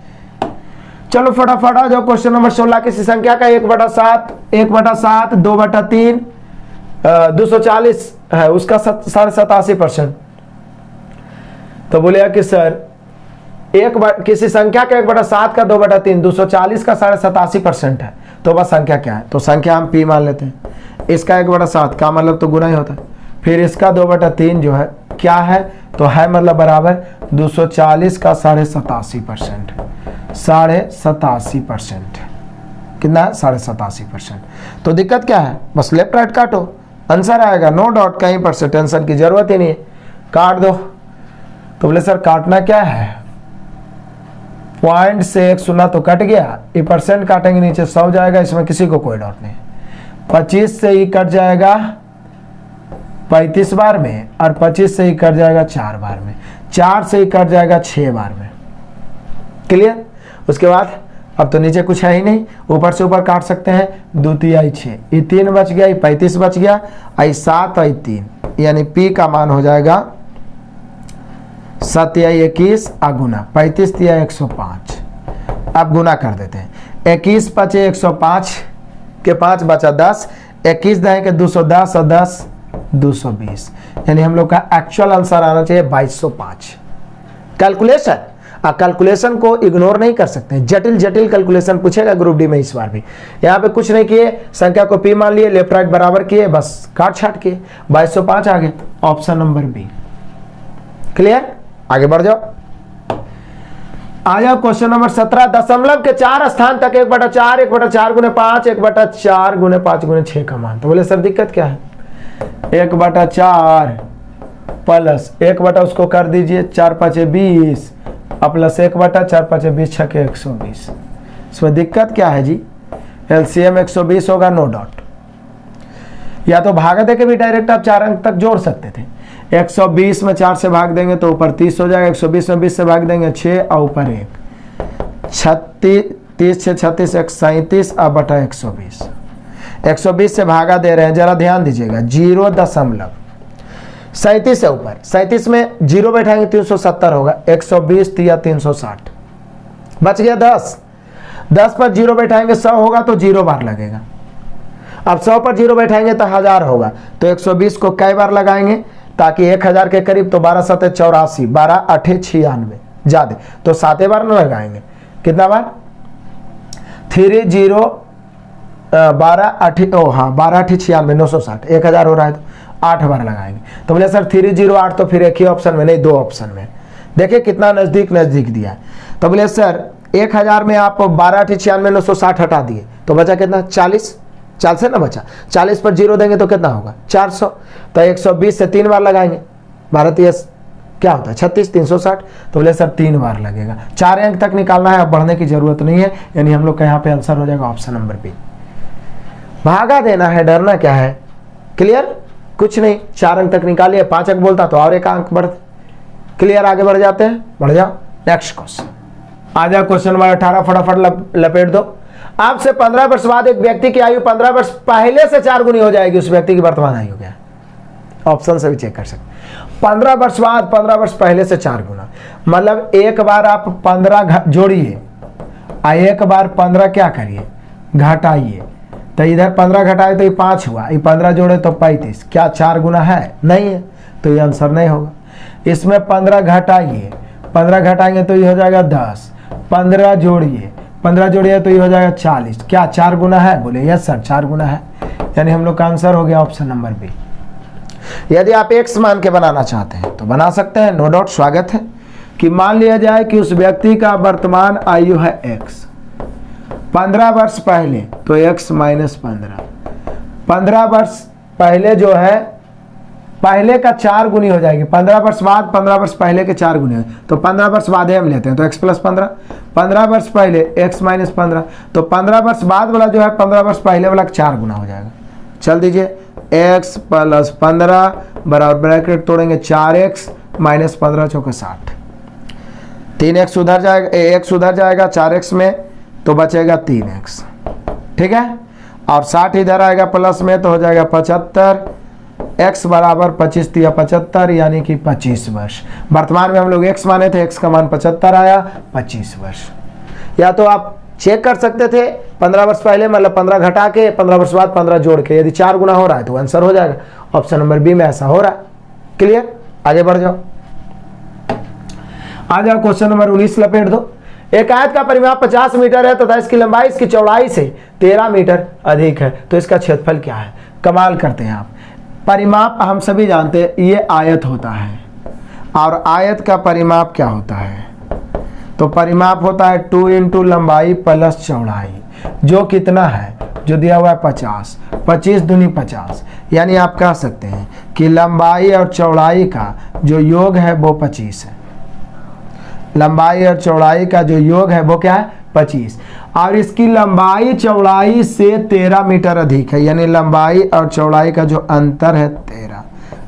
A: चलो फटाफट आ जाओ। क्वेश्चन नंबर 16 किसी संख्या का 1/7, 1/7, 2/3, 240 है, उसका 87%। तो बोले कि सर किसी संख्या का 1/7 का 2/3, 240 का 87% है, तो वह संख्या क्या है? तो संख्या हम पी मान लेते हैं। इसका 1/7 का मतलब तो गुना ही होता है, फिर इसका 2/3 जो है क्या है? तो है मतलब बराबर 240 का 87.5%, 87.5%। कितना है? 87.5%। तो दिक्कत क्या है? बस लेफ्ट राइट काटो, आंसर आएगा, नो डाउट, कहीं पर से टेंशन की जरूरत ही नहीं है, काट दो। तो बोले सर काटना क्या है? पॉइंट से 1 सुना तो कट गया, ये परसेंट काटेंगे नीचे 100 जाएगा, इसमें किसी को कोई डाउट नहीं। 25 से ही कट जाएगा 35 बार में, और 25 से ही कट जाएगा 4 बार में, 4 से ही कट जाएगा 6 बार में। क्लियर? उसके बाद अब तो नीचे कुछ है ही नहीं, ऊपर से ऊपर काट सकते हैं। 2 3 6, ये 3 बच गया, ये 35 बच गया, आई 7 आई 3, यानी पी का मान हो जाएगा 7 21 गुना 35 3 105। अब गुना कर देते हैं, 21 5 105 के 5 बचा 10, 21 दहे के 210 और 10 220, यानी हम लोग का एक्चुअल आंसर आना चाहिए 2205। कैलकुलेशन, कैलकुलेशन को इग्नोर नहीं कर सकते, जटिल जटिल कैलकुलेशन पूछेगा ग्रुप डी में इस बार भी। यहाँ पे कुछ नहीं किए, संख्या को पी मान लिए, लेफ्ट राइट बराबर किए, बस काट छाट किए, 2205 आ गए, ऑप्शन नंबर बी। क्लियर? आगे बढ़ जाओ। आ जाओ क्वेश्चन नंबर 17। दशमलव के 4 स्थान तक 1/4, 1/4 गुने 5, 1/4 गुने 5 गुने 6 का मान। तो बोले सर दिक्कत क्या है? 1/4 प्लस 1 उसको कर दीजिए 4 5 20 और प्लस 1/4 5 20 6 के 120। इसमें दिक्कत क्या है जी? एलसीएम 120 होगा, नो डाउट। या तो भागा दे के भी डायरेक्ट आप 4 अंक तक जोड़ सकते थे। 120 में 4 से भाग देंगे तो ऊपर 30 हो जाएगा, 120 में 20 से भाग देंगे 6 और ऊपर 1, 30 6 36 137 और बटा 120। 120 से भागा दे रहे हैं, जरा ध्यान दीजिएगा, 0.37 से ऊपर, 37 में 0 बैठाएंगे 370 होगा, 120 या 360 बच गया 10, 10 पर 0 बैठाएंगे 100 होगा तो 0 बार लगेगा। अब 100 पर 0 बैठाएंगे तो 1000 होगा, तो 120 को कई बार लगाएंगे ताकि 1000 के करीब, तो 12 7 84, 12 8 96 ज्यादा, तो 7 बार न लगाएंगे। कितना बार? 3 0 12 8 12 8 96 960, 1000 हो रहा है तो 8 बार लगाएंगे। तो बोले सर 308, तो फिर एक ही ऑप्शन में नहीं, 2 ऑप्शन में। देखिए कितना नजदीक नजदीक दिया। तो बोले सर 1000 में आप 12 8 96 960 हटा दिए तो बचा कितना? 40 से ना बचा, 40 पर 0 देंगे तो कितना होगा? 400। तो 120 से 3 बार लगाएंगे, 12 क्या होता है 36, 360। तो बोले सर 3 बार लगेगा। 4 अंक तक निकालना है, अब बढ़ने की जरूरत नहीं है, यानी हम लोग का यहाँ पे आंसर हो जाएगा ऑप्शन नंबर बी। भागा देना है, डरना क्या है? क्लियर? कुछ नहीं, 4 अंक तक निकालिए, 5 अंक बोलता तो और 1 अंक बढ़ते। क्लियर? आगे बढ़ जाते हैं, बढ़ जाओ नेक्स्ट क्वेश्चन। आ जाओ क्वेश्चन नंबर 18, फटाफट लपेट दो। आपसे 15 वर्ष बाद एक व्यक्ति की आयु 15 वर्ष पहले से 4 गुनी हो जाएगी, उस व्यक्ति की वर्तमान आयु क्या है? ऑप्शन से भी चेक कर सकते। 15 वर्ष बाद 15 वर्ष पहले से 4 गुना, मतलब एक बार आप 15 जोड़िए, एक बार 15 क्या करिए? घटाइए। तो इधर 15 घटाए तो ये 5 हुआ, ये 15 जोड़े तो 35, क्या 4 गुना है? नहीं है, तो ये आंसर नहीं होगा। इसमें 15 घटाइए, 15 घटाएंगे तो ये हो जाएगा 10, 15 जोड़िए, 15 जोड़िए तो ये हो जाएगा 40। क्या 4 गुना है? बोले यस सर 4 गुना है, यानी हम लोग का आंसर हो गया ऑप्शन नंबर बी। यदि आप x मान के बनाना चाहते हैं तो बना सकते हैं, नो डाउट। स्वागत है कि मान लिया जाए कि उस व्यक्ति का वर्तमान आयु है x, 15 वर्ष पहले तो x माइनस 15 वर्ष पहले जो है पहले का 4 गुनी हो जाएगी, 15 वर्ष बाद 15 वर्ष पहले के 4 गुनी, तो 15 वर्ष बाद हम लेते हैं तो x प्लस 15, 15 वर्ष पहले x माइनस 15, तो 15 वर्ष बाद वाला जो है 15 वर्ष पहले वाला 4 गुना हो जाएगा। चल दीजिए, x प्लस 15 बराबर ब्रैकेट तोड़ेंगे 4x माइनस 15 चौके 60, 3x उधर जाएगा, x उधर जाएगा 4x में तो बचेगा 3x, ठीक है, और 60 इधर आएगा प्लस में तो हो जाएगा 75, x बराबर 25 दिया 75 यानी कि 25 वर्ष। वर्तमान में हम लोग x माने थे, x का मान 75 आया, 25 वर्ष। या तो आप चेक कर सकते थे 15 वर्ष पहले मतलब 15 घटा के 15 वर्ष बाद 15 जोड़ के, यदि 4 गुना हो रहा है तो आंसर हो जाएगा। ऑप्शन नंबर बी में ऐसा हो रहा है। क्लियर? आगे बढ़ जाओ, आ जाओ क्वेश्चन नंबर 19 लपेट दो। एक आयत का परिमाप 50 मीटर है तथा इसकी लंबाई इसकी चौड़ाई से 13 मीटर अधिक है, तो इसका क्षेत्रफल क्या है? कमाल करते हैं आप। परिमाप हम सभी जानते हैं ये आयत होता है, और आयत का परिमाप क्या होता है? तो परिमाप होता है 2 इंटू लंबाई प्लस चौड़ाई, जो कितना है? जो दिया हुआ है 50, 25 दूनी 50, यानी आप कह सकते हैं कि लंबाई और चौड़ाई का जो योग है वो 25 है। लंबाई और चौड़ाई का जो योग है वो क्या है? 25, और इसकी लंबाई चौड़ाई से 13 मीटर अधिक है, यानी लंबाई और चौड़ाई का जो अंतर है 13।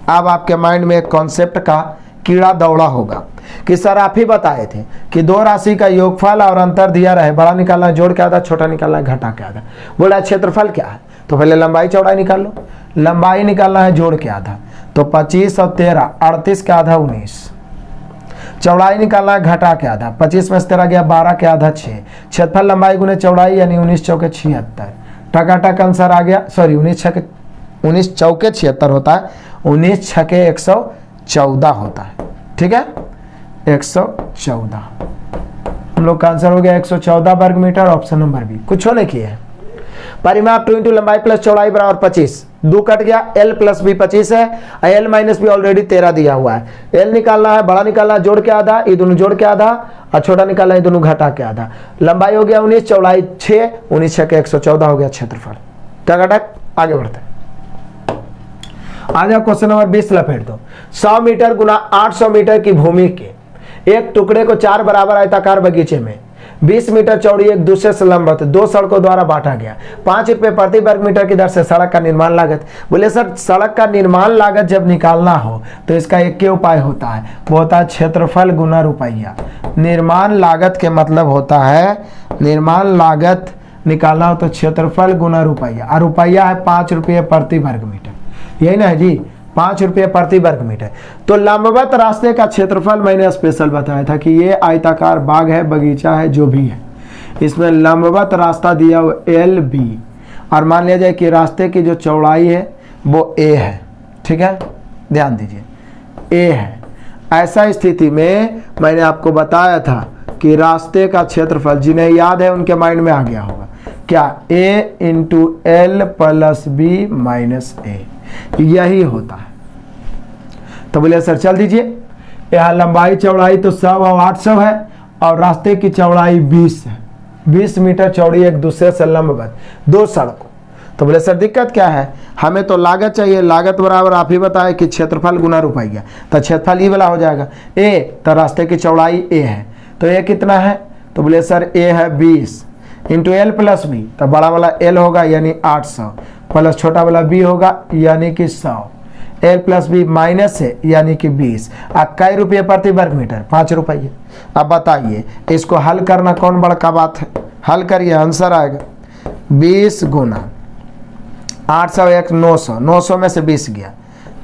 A: अब आपके माइंड में एक कॉन्सेप्ट का कीड़ा दौड़ा होगा कि सर आप ही बताए थे कि दो राशि का योगफल और अंतर दिया रहे, बड़ा निकालना है जोड़ के आधा, छोटा निकालना है घटा के आधा। बोला क्षेत्रफल क्या है? तो पहले लंबाई चौड़ाई निकाल लो। लंबाई निकालना है जोड़ के आधा, तो 25 और 13 38 के आधा 19। चौड़ाई निकालना है घटा के आधा, 25 में से 13 गया 12 के आधा 6। क्षेत्रफल लंबाई गुने चौड़ाई यानी 19 चौके 76। टकाटक आंसर आ गया, सॉरी 19 चौके 76 होता है, 19 छके 114 होता है, ठीक है, 114। हम लोग का आंसर हो गया 114 वर्ग मीटर, ऑप्शन नंबर बी। कुछ होने की है। परिमाप 2 इंटू लंबाई प्लस चौड़ाई बराबर 25, 2 कट गया, l प्लस बी 25 है, l माइनस बी ऑलरेडी 13 दिया हुआ है। l निकालना है, बड़ा निकालना है जोड़ के आधा, ये दोनों जोड़ के आधा, और छोटा निकालना है ये दोनों घटा के आधा। लंबाई हो गया 19, चौड़ाई 6, 19 छके 114 हो गया क्षेत्रफल। टकाटक आगे बढ़ते हैं। आ जाओ क्वेश्चन नंबर 20 लपेट दो। 100 मीटर गुना 800 मीटर की भूमि के एक टुकड़े को 4 बराबर आयताकार बगीचे में 20 मीटर चौड़ी एक दूसरे से लंबवत 2 सड़कों द्वारा बांटा गया। 5 रुपए प्रति वर्ग मीटर की दर से सड़क का निर्माण लागत। बोले सर सड़क का निर्माण लागत जब निकालना हो तो इसका एक के उपाय होता है, वो होता है क्षेत्रफल गुना रुपया। निर्माण लागत के मतलब होता है, निर्माण लागत निकालना हो तो क्षेत्रफल गुना रुपया, और रुपया है 5 रुपये प्रति वर्ग मीटर, यही ना है जी, 5 रुपये प्रति वर्ग मीटर। तो लंबवत रास्ते का क्षेत्रफल मैंने स्पेशल बताया था कि ये आयताकार बाग है, बगीचा है, जो भी है, इसमें लंबवत रास्ता दिया हुआ LB, और मान लिया जाए कि रास्ते की जो चौड़ाई है वो A है, ठीक है, ध्यान दीजिए A है। ऐसा स्थिति में मैंने आपको बताया था कि रास्ते का क्षेत्रफल, जिन्हें याद है उनके माइंड में आ गया होगा, क्या A into L plus B minus A, यही होता है। तो बोले सर चल दीजिए, यहाँ लंबाई चौड़ाई तो 100 और 800 है, और रास्ते की चौड़ाई 20 है, 20 मीटर चौड़ी एक दूसरे से लंबवत 2 सड़कों। तो बोले सर दिक्कत क्या है? हमें तो लागत चाहिए, लागत बराबर आप ही बताए कि क्षेत्रफल गुना रुपया, तो क्षेत्रफल ये वाला हो जाएगा A, तो रास्ते की चौड़ाई A है, तो A कितना है? तो बोले सर A है 20 इंटू L प्लस B, तो बड़ा वाला L होगा यानी 800 प्लस छोटा वाला B होगा यानी कि 100, L प्लस B माइनस है यानी कि 20। अब कई रुपये प्रति वर्ग मीटर? 5 रुपये। अब बताइए इसको हल करना कौन बड़का बात है? हल करिए, आंसर आएगा 20 गुना 800 एक 900, 900 में से 20 गया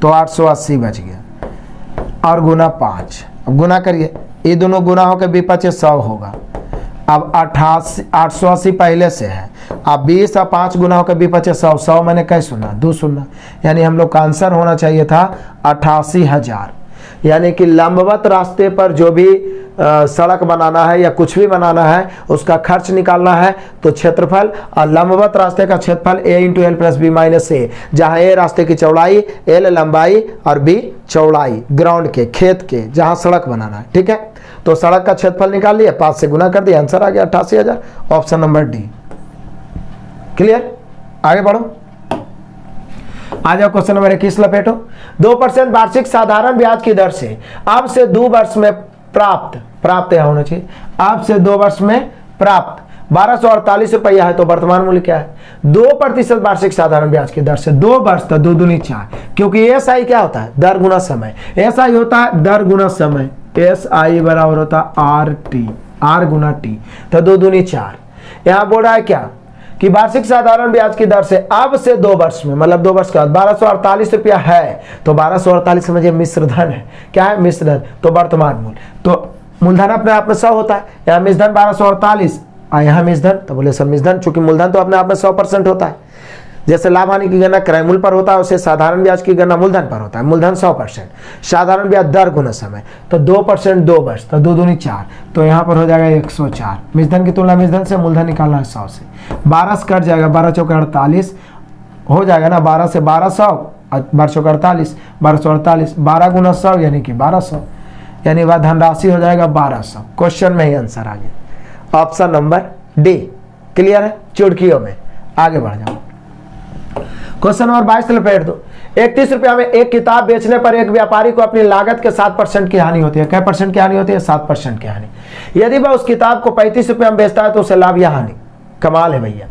A: तो 880 बच गया, और गुना 5। अब गुना करिए, ये दोनों गुना होकर भी 100 होगा। अब 880 पहले से है, अब 20 और 5 गुना होकर भी 100, 100 मैंने कैसे सुना? 2 सुनना, यानी हम लोग का आंसर होना चाहिए था 88,000। यानी कि लंबवत रास्ते पर जो भी सड़क बनाना है या कुछ भी बनाना है उसका खर्च निकालना है तो क्षेत्रफल, और लंबवत रास्ते का क्षेत्रफल a into L plus B minus A, जहाँ a रास्ते की चौड़ाई, l लंबाई और b चौड़ाई ग्राउंड के, खेत के जहाँ सड़क बनाना है। ठीक है, तो सड़क का क्षेत्रफल निकाल लिया, 5 से गुना कर दिया, आंसर आ गया 88,000, ऑप्शन नंबर डी। क्लियर, आगे बढ़ो। आ जाओ क्वेश्चन नंबर 21 लपेटो। 2% वार्षिक साधारण ब्याज की दर से अब से 2 वर्ष में प्राप्त यह होना चाहिए, अब से 2 वर्ष में प्राप्त 1248 रुपया है, तो वर्तमान मूल्य क्या है? 2% वार्षिक साधारण ब्याज की दर से 2 वर्ष तो 2 दूनी 4, क्योंकि एस आई क्या होता है? दर गुना समय। एस आई होता है दर गुना समय, एस आई बराबर होता है आर टी, आर गुना टी, तो 2 दूनी 4। यहां बोल रहा है क्या कि वार्षिक साधारण ब्याज की दर से अब से 2 वर्ष में, मतलब 2 वर्ष का 1248 रुपया है, तो 1248 समझिए मिश्र धन है। क्या है? मिश्र धन, तो वर्तमान मूल्य, तो मूलधन अपने आप में 100 होता है, यहाँ मिश्र धन 1248 और यहाँ मिश्र धन, तो बोले सर मिश्र धन, चूंकि मूलधन तो अपने आप में 100% होता है। जैसे लाभ हानि की गणना क्रय मूल्य पर होता है, उसे साधारण ब्याज की गणना मूलधन पर होता है। मूलधन 100%, साधारण ब्याज दर गुना समय, तो 2% 2 वर्ष, तो 2 दूनी 4, तो यहाँ पर हो जाएगा 104। मिश्रधन की तुलना मिश्रधन से मूलधन निकालना है 100 से, 12 से कट जाएगा, 12 चौके 48 हो जाएगा ना, 12 से 1200, 12 चौके 48, 1248, 12 गुना 100 यानी कि 1200, यानी वह धनराशि हो जाएगा 1200। क्वेश्चन में ही आंसर आ गया, ऑप्शन नंबर डी। क्लियर है? चुटकियों में आगे बढ़ जाओ। क्वेश्चन नंबर 22 लपेट दो। 31 रुपया में एक किताब बेचने पर एक व्यापारी को अपनी लागत के 7% की हानि होती है। क्या परसेंट की हानि होती है? 7% की हानि। यदि वह उस किताब को 35 रुपया में बेचता है तो उसे लाभ या हानि? कमाल है भैया।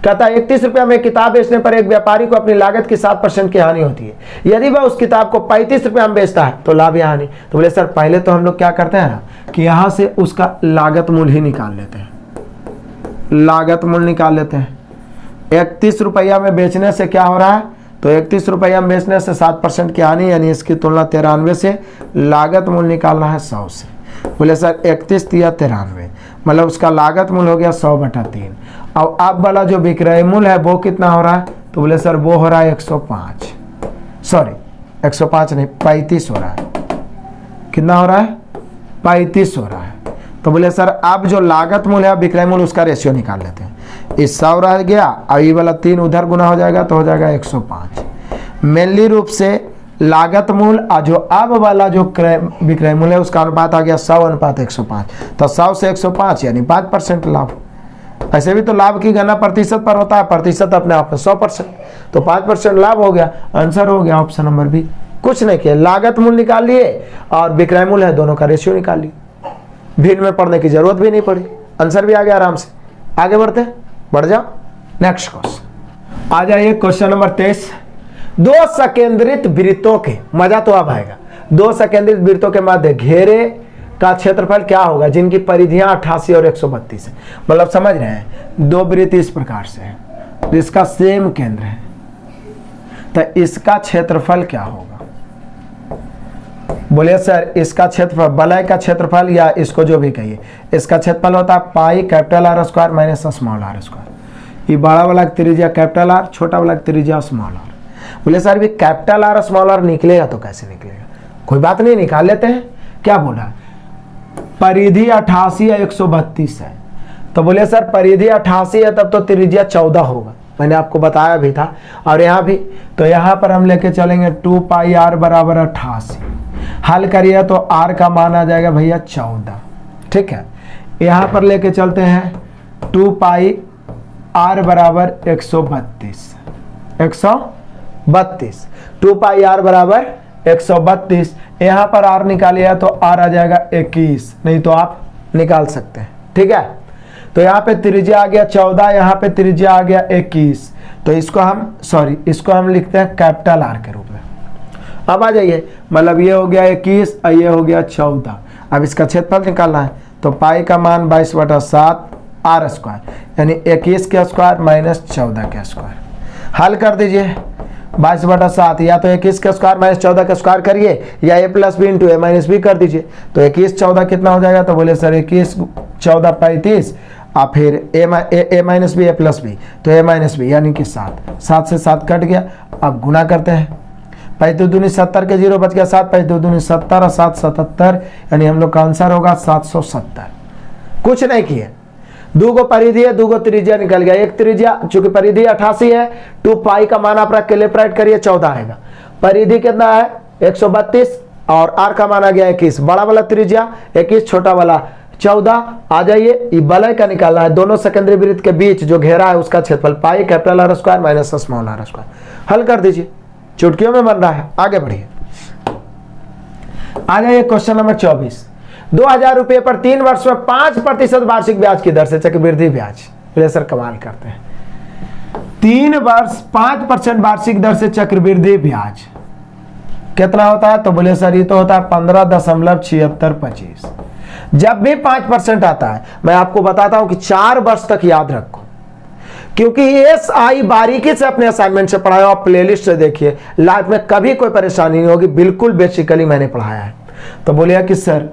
A: कहता है 31 रुपया में किताब बेचने पर एक व्यापारी को अपनी लागत की 7% की हानि होती है। यदि वह उस किताब को 35 रुपया में बेचता है तो लाभ या हानि? तो बोले सर पहले तो हम लोग क्या करते हैं ना कि यहां से उसका लागत मूल्य ही निकाल लेते हैं, लागत मूल्य निकाल लेते हैं। 31 रुपया में बेचने से क्या हो रहा है? तो 31 रुपया में बेचने से 7% की हानि, यानी इसकी तुलना 93 से, लागत मूल्य निकालना है 100 से। बोले सर 31 या 93, मतलब उसका लागत मूल्य हो गया 100/3। अब आप वाला जो विक्रय मूल्य है वो कितना हो रहा है? तो बोले सर वो हो रहा है 105, सॉरी 105 नहीं 35 हो रहा है। कितना हो रहा है? 35 हो रहा है। तो बोले सर अब जो लागत मूल्य है विक्रय मूल्य उसका रेशियो निकाल लेते हैं। इस 100 रह गया और ये वाला 3 उधर गुना हो जाएगा तो हो जाएगा 105। मेनली रूप से लागत मूल्य और जो अब वाला जो विक्रय मूल्य है उसका अनुपात आ गया 100:105, तो 100 से 105 यानी 5% लाभ। ऐसे भी तो लाभ की गणना प्रतिशत पर होता है, प्रतिशत अपने आप में 100%, तो 5% लाभ हो गया। आंसर हो गया ऑप्शन नंबर बी। कुछ नहीं किया, लागत मूल्य निकाल लिए और विक्रय मूल्य है दोनों का रेशियो निकाल लिए, भिन्न में पढ़ने की जरूरत भी नहीं पड़ी, आंसर भी आ गया आराम से। आगे बढ़ते हैं, बढ़ जाओ नेक्स्ट क्वेश्चन। आ जाइए क्वेश्चन नंबर 23। 2 सकेंद्रित वृत्तों के, मजा तो अब आएगा, 2 सकेंद्रित वृत्तों के मध्य घेरे का क्षेत्रफल क्या होगा जिनकी परिधियां 88 और 132 है। मतलब समझ रहे हैं, 2 वृत्त इस प्रकार से है, तो इसका सेम केंद्र है, तो इसका क्षेत्रफल क्या होगा? बोलिए सर इसका क्षेत्रफल, वलय का क्षेत्रफल या इसको जो भी कहिए, इसका क्षेत्रफल होता है pi capital R square minus small r square. ये बड़ा वाला त्रिज्या कैपिटल R, छोटा वाला त्रिज्या स्मॉल r। बोले सर भी कैपिटल R स्मॉल r निकलेगा तो कैसे निकलेगा? कोई बात नहीं, निकाल लेते हैं। क्या बोला? परिधि 88 या 132 है, तो बोले सर परिधि 88 है तब तो त्रिज्या 14 होगा, मैंने आपको बताया भी था। और यहाँ भी, तो यहाँ पर हम लेके चलेंगे 2 पाई r बराबर 88, हल करिए तो r का मान आ जाएगा भैया 14। ठीक है, यहाँ पर लेके चलते हैं 2 पाई r बराबर 132, 2 पाई r बराबर 132। यहाँ पर r निकालिए तो r आ जाएगा 21, नहीं तो आप निकाल सकते हैं। ठीक है, तो यहाँ पे त्रिज्या आ गया 14, यहाँ पे त्रिज्या आ गया 21, तो इसको हम लिखते हैं कैपिटल R के रूप में। अब आ जाइए, मतलब ये हो गया 21 और ये हो गया 14। अब इसका क्षेत्रफल निकालना है, तो पाई का मान 22/7 r स्क्वायर, यानी 21 के स्क्वायर माइनस 14 के स्क्वायर। हल कर दीजिए, 22/7 या तो 21 के स्क्वायर माइनस 14 के स्क्वायर करिए, या a + b × a - b कर दीजिए। तो 21 14 कितना हो जाएगा? तो बोले सर 21 14 35, और फिर a - b a + b, तो a - b यानी कि 7 से 7 कट गया। अब गुना करते हैं, 5 दो दूनी 70 के 0 बच गया 7, 5 दो दूनी 70 और 7 77, यानी हम लोग का आंसर होगा 770। कुछ नहीं किए, 2 को परिधि है, 2 को त्रिज्या निकल गया, एक त्रिज्या चूंकि परिधि 88 है, 2 पाई का मान आप रख के लेफ्ट राइट करिए 14 आएगा। परिधि कितना है 132 और आर का मान आ गया 21, बड़ा वाला त्रिज्या 21, छोटा वाला 14। आ जाइए, ये वलय का निकालना है, दोनों सेकेंडरी वृत्त के बीच जो घेरा है उसका क्षेत्रफल pi capital R square minus small R square. हल कर दीजिए, चुटकियों में बन रहा है। आगे बढ़िए, आ जाइए क्वेश्चन नंबर 24। 2000 रुपये पर 3 वर्ष में 5% वार्षिक ब्याज की दर से चक्रवृद्धि ब्याज। बोले सर कमाल करते हैं, 3 वर्ष 5% वार्षिक दर से चक्रवृद्धि ब्याज कितना होता है? तो बोले सर ये तो होता है 15.7625। जब भी 5% आता है मैं आपको बताता हूं कि 4 वर्ष तक याद रखो, क्योंकि SI बारीकी से अपने असाइनमेंट से पढ़ाया, आप प्लेलिस्ट से देखिए, लाइफ में कभी कोई परेशानी नहीं होगी, बिल्कुल बेसिकली मैंने पढ़ाया है। तो बोलिए कि सर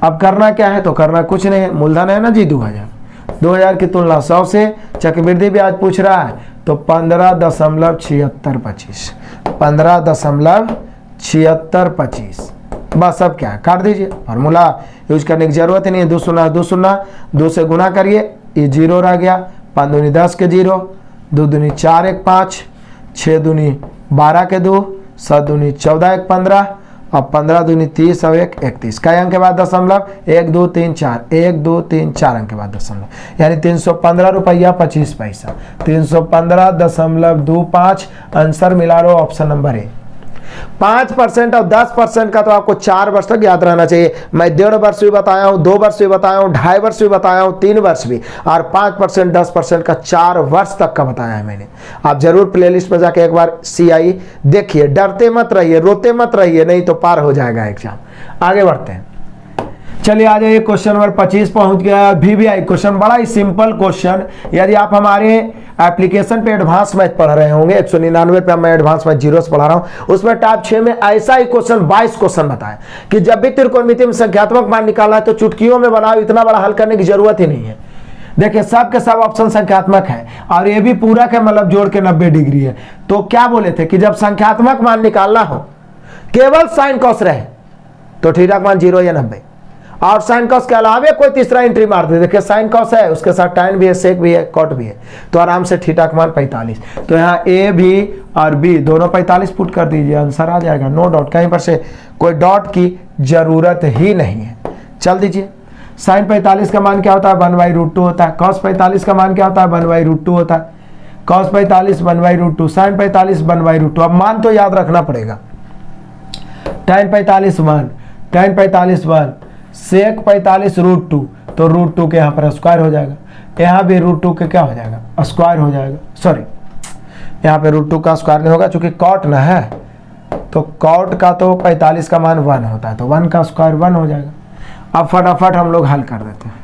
A: अब करना क्या है? तो करना कुछ नहीं है, मूलधन है ना जी 2000 की तुलना 100 से, चक्रवृद्धि ब्याज पूछ रहा है तो 15.7625, 15.7625। बस अब क्या काट दीजिए, फार्मूला यूज करने की जरूरत ही नहीं है। 2 शून्य 2 शून्य, 2 से गुना करिए, ये 0 रह गया, 5 दूनी 10 के 0, 2 दूनी 4 1 5, 6 दूनी 12 के 2, 7 दूनी 14 1 15, अब 15 दूनी 30 और 1 31। कई अंक के बाद दशमलव? 1 2 3 4, 1 2 3 4 अंक के बाद दशमलव, यानी 315 रुपया 25 पैसा, 315.25। आंसर मिला रहो ऑप्शन नंबर ए। 5% और 10% का तो आपको 4 वर्ष तक याद रहना चाहिए। मैं 1.5 वर्ष भी बताया हूं, 2 वर्ष भी बताया हूं, 2.5 वर्ष भी बताया हूं, 3 वर्ष भी, और 5% 10% का 4 वर्ष तक का बताया है मैंने। आप जरूर प्लेलिस्ट में जाके एक बार CI देखिए, डरते मत रहिए, रोते मत रहिए, नहीं तो पार हो जाएगा एग्जाम। आगे बढ़ते हैं, चलिए आ जाइए क्वेश्चन नंबर 25 पहुंच गया। VBI क्वेश्चन, बड़ा ही सिंपल क्वेश्चन। यदि आप हमारे एप्लीकेशन पे एडवांस मैथ पढ़ रहे होंगे, 199 पे मैं एडवांस मैथ 0 से पढ़ा रहा हूं, उसमें टाइप 6 में ऐसा ही क्वेश्चन 22 क्वेश्चन बताया कि जब भी त्रिकोणमिति में संख्यात्मक मान निकालना है तो चुटकियों में बनाओ, इतना बड़ा हल करने की जरूरत ही नहीं है। देखिए सब के सब ऑप्शन संख्यात्मक है और ये भी पूरा के मतलब जोड़ के 90 डिग्री है। तो क्या बोले थे कि जब संख्यात्मक मान निकालना हो केवल साइन कॉस रहे तो थीटा का मान 0 या 90, और साइन कॉस के अलावा कोई तीसरा एंट्री मार दे। देखिए साइन कॉस है, उसके साथ tan भी है, सेक भी है, कॉट भी है, तो आराम से थीटा का मान 45। तो यहाँ A भी और B दोनों 45 पुट कर दीजिए, आंसर आ जाएगा, नो डाउट, कहीं पर से कोई डॉट की जरूरत ही नहीं है। चल दीजिए, साइन 45 का मान क्या होता है? 1/√2 होता है। कॉस 45 का मान क्या होता है? 1/√2 होता है। Cos 45 1/√2, sine 45 1/√2। अब मान तो याद रखना पड़ेगा, tan 45 1, tan 45 1, सेक 45 √2, तो √2 के यहाँ पर स्क्वायर हो जाएगा, यहाँ भी √2 के क्या हो जाएगा? स्क्वायर हो जाएगा। सॉरी, यहाँ पे √2 का स्क्वायर नहीं होगा चूंकि कॉट ना है, तो कॉट का तो 45 का मान 1 होता है, तो 1 का स्क्वायर 1 हो जाएगा। अब फटाफट हम लोग हल कर देते हैं।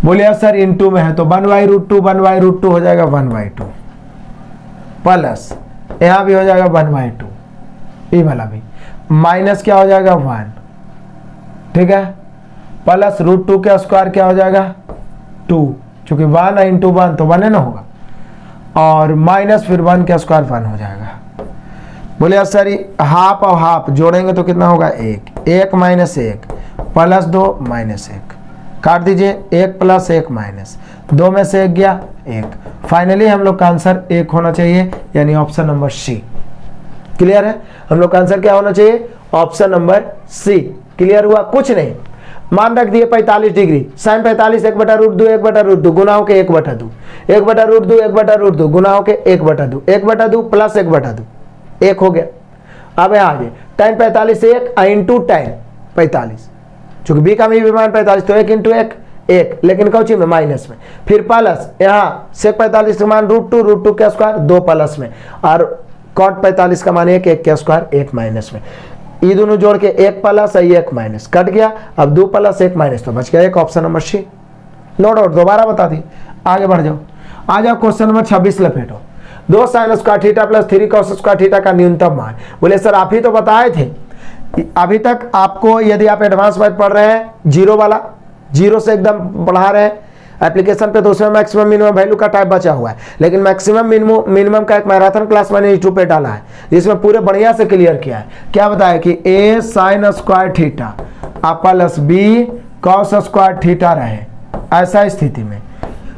A: बोलिए सर इनटू में है तो 1/√2, 1/√2 हो जाएगा 1/2, प्लस यहाँ भी हो जाएगा 1/2, ये वाला भी, माइनस क्या हो जाएगा 1, ठीक है, प्लस √2 का स्क्वायर क्या हो जाएगा 2, चूंकि 1 × 1 तो 1 है ना होगा, और माइनस फिर 1 का स्क्वायर 1 हो जाएगा। बोले सर हाफ और हाफ जोड़ेंगे तो कितना होगा 1, 1 - 1 प्लस 2 - 1, काट दीजिए, 1 + 1 - 2 में से 1 गया 1। फाइनली हम लोग का आंसर 1 होना चाहिए, यानी ऑप्शन नंबर C। क्लियर है? हम लोग का आंसर क्या होना चाहिए? Option number C। क्लियर हुआ? कुछ नहीं, मान रख दिए 45 डिग्री, साइन 45 1/√2, 1/√2 गुना हो के 1/2, 1/√2, 1/√2 गुना हो के 1/2, 1/2 प्लस 1/2, 1 हो गया। अब यहाँ आगे tan 45 1 इंटू tan 45, चूंकि b का भी मान 45 तो 1 × 1 1, लेकिन कौची में? माइनस में, फिर प्लस यहाँ सेक 45 का मान √2, √2 का स्क्वायर 2 प्लस में, और कॉट 45 का मान 1, 1 का स्क्वायर 1 माइनस में, ये दोनों जोड़ के 1 प्लस 1 माइनस, कट गया। अब 2 + 1 माइनस, तो बच गया 1, option number C। No doubt, दोबारा बता दी। आगे बढ़ जाओ, आ जाओ क्वेश्चन नंबर 26 लपेटो। 2 sin square theta plus 3 cos square theta का न्यूनतम मान। बोले सर आप ही तो बताए थे, अभी तक आपको यदि आप एडवांस मैथ पढ़ रहे हैं, 0 वाला, 0 से एकदम बढ़ा रहे हैं, एप्लीकेशन पे तो उसमें मैक्सिमम मिनिमम वैल्यू का टाइप बचा हुआ है, लेकिन मैक्सिमम मिनिमम का एक मैराथन क्लास मैंने यूट्यूब पे डाला है जिसमें पूरे बढ़िया से क्लियर किया है। क्या बताया कि a sin square theta plus b cos square theta रहे, ऐसा स्थिति में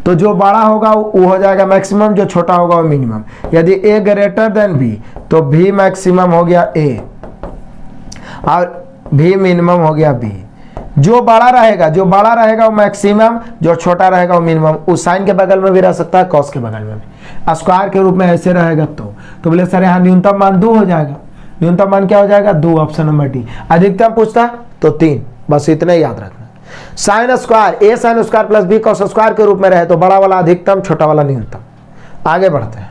A: तो जो बड़ा होगा वो हो जाएगा मैक्सिमम, जो छोटा होगा वो मिनिमम। यदि a ग्रेटर देन b तो b मैक्सिमम हो गया a और b मिनिमम हो गया b। जो बड़ा रहेगा वो मैक्सिमम, जो छोटा रहेगा वो मिनिमम। उस साइन के बगल में भी रह सकता है, कॉस के बगल में भी। स्क्वायर के रूप में ऐसे रहेगा तो बोले सर यहाँ न्यूनतम मान 2 हो जाएगा। न्यूनतम मान क्या हो जाएगा 2, ऑप्शन नंबर डी। अधिकतम पूछता तो 3, बस इतना याद रखना। Sine square a sine square plus b cos square के रूप में रहे तो बड़ा वाला अधिकतम, छोटा वाला न्यूनतम। आगे बढ़ते हैं,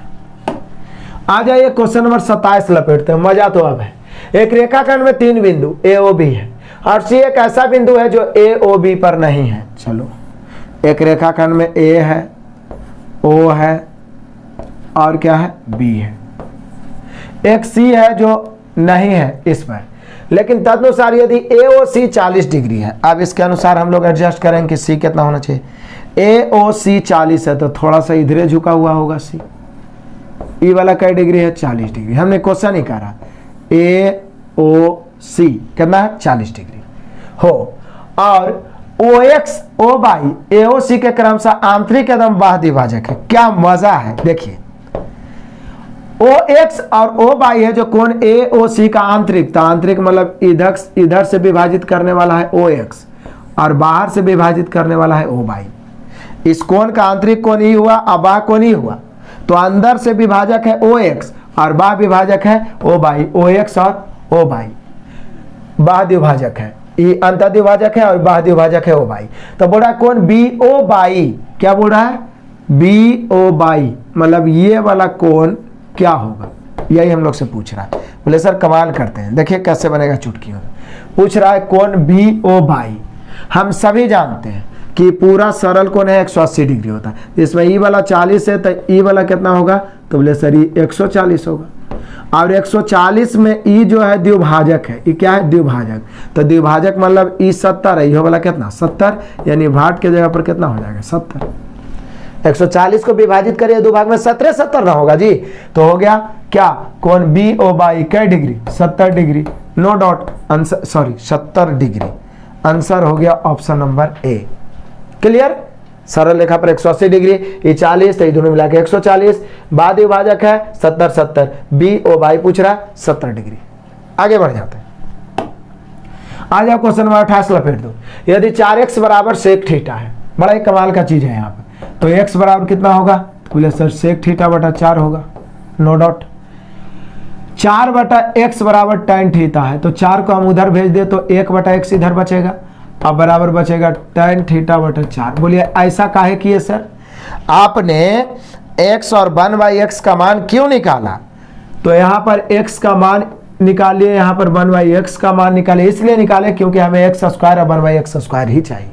A: आ जाइए क्वेश्चन नंबर 27 लपेटते हैं। मजा तो अब है। एक रेखाखंड में 3 बिंदु a o b है और c एक ऐसा बिंदु है जो a o b पर नहीं है। चलो, एक रेखाखंड में a है, o है और क्या है b है। एक c है जो नहीं है इस पर, लेकिन तदनुसार यदि AOC 40 डिग्री है, अब इसके अनुसार हम लोग एडजस्ट करेंगे कि C कितना होना चाहिए। AOC 40 है तो थोड़ा सा इधरे झुका हुआ होगा C। E वाला कई डिग्री है 40 डिग्री। हमने क्वेश्चन ही करा AOC कितना है 40 डिग्री हो, और OX O बाई AOC के क्रम से आंतरिक एवं बाह्य विभाजक है। क्या मजा है, देखिए OX और O बाई है जो कोण AOC का आंतरिक, तो आंतरिक मतलब इधर से विभाजित करने वाला है OX और बाहर से विभाजित करने वाला है O बाई। इस कोण का आंतरिक कोण ही हुआ और बाह्य कोण ही हुआ, तो अंदर से विभाजक है OX और बाह्य विभाजक है O बाई। OX और O बाई बाह्य विभाजक है, ये अंतर विभाजक है और बाह्य विभाजक है O बाई। तो बोल रहा है कोण BO बाई, क्या बोल रहा है BO बाई, मतलब ये वाला कोण क्या होगा, यही हम लोग से पूछ रहा है। बोले सर कमाल करते हैं, देखिए कैसे बनेगा चुटकी में। पूछ रहा है कोण BO बाई, हम सभी जानते हैं कि पूरा सरल कोण है 180 डिग्री होता है, इसमें ई वाला 40 है तो ई वाला कितना होगा, तो बोले सर ये 140 होगा। और 140 में ई जो है द्विभाजक है, ये क्या है द्विभाजक, तो द्विभाजक मतलब ई 70 है, ये वाला कितना 70, यानी भाट के जगह पर कितना हो जाएगा 70। 140 को विभाजित करिए दो भाग में, 70 ना होगा जी, तो हो गया क्या कोण BO बाई कै degree 70 degree, no doubt answer, sorry 70 degree. Answer हो गया ऑप्शन नंबर ए। क्लियर, सरल रेखा पर 180 डिग्री, ये 40 तो ये दोनों मिला के 140, बाद विभाजक है 70 BO बाई पूछ रहा 70 डिग्री। आगे बढ़ जाते हैं, आ जाओ क्वेश्चन नंबर 28 लपेट दो। यदि 4x बराबर सेक थीटा है, बड़ा ही कमाल का चीज है यहाँ पर, तो x बराबर कितना होगा, तो बोले सर सेक थीटा बटा 4 होगा, नो डॉट। 4 बटा x बराबर tan थीटा है, तो 4 को हम उधर भेज दे तो 1 बटा x इधर बचेगा, अब बराबर बचेगा tan थीटा बटा 4। बोलिए ऐसा काहे किए सर, आपने x और 1/x का मान क्यों निकाला, तो यहाँ पर x का मान निकालिए, यहाँ पर 1/x का मान निकालिए, इसलिए निकाले क्योंकि हमें x स्क्वायर और 1/x स्क्वायर ही चाहिए।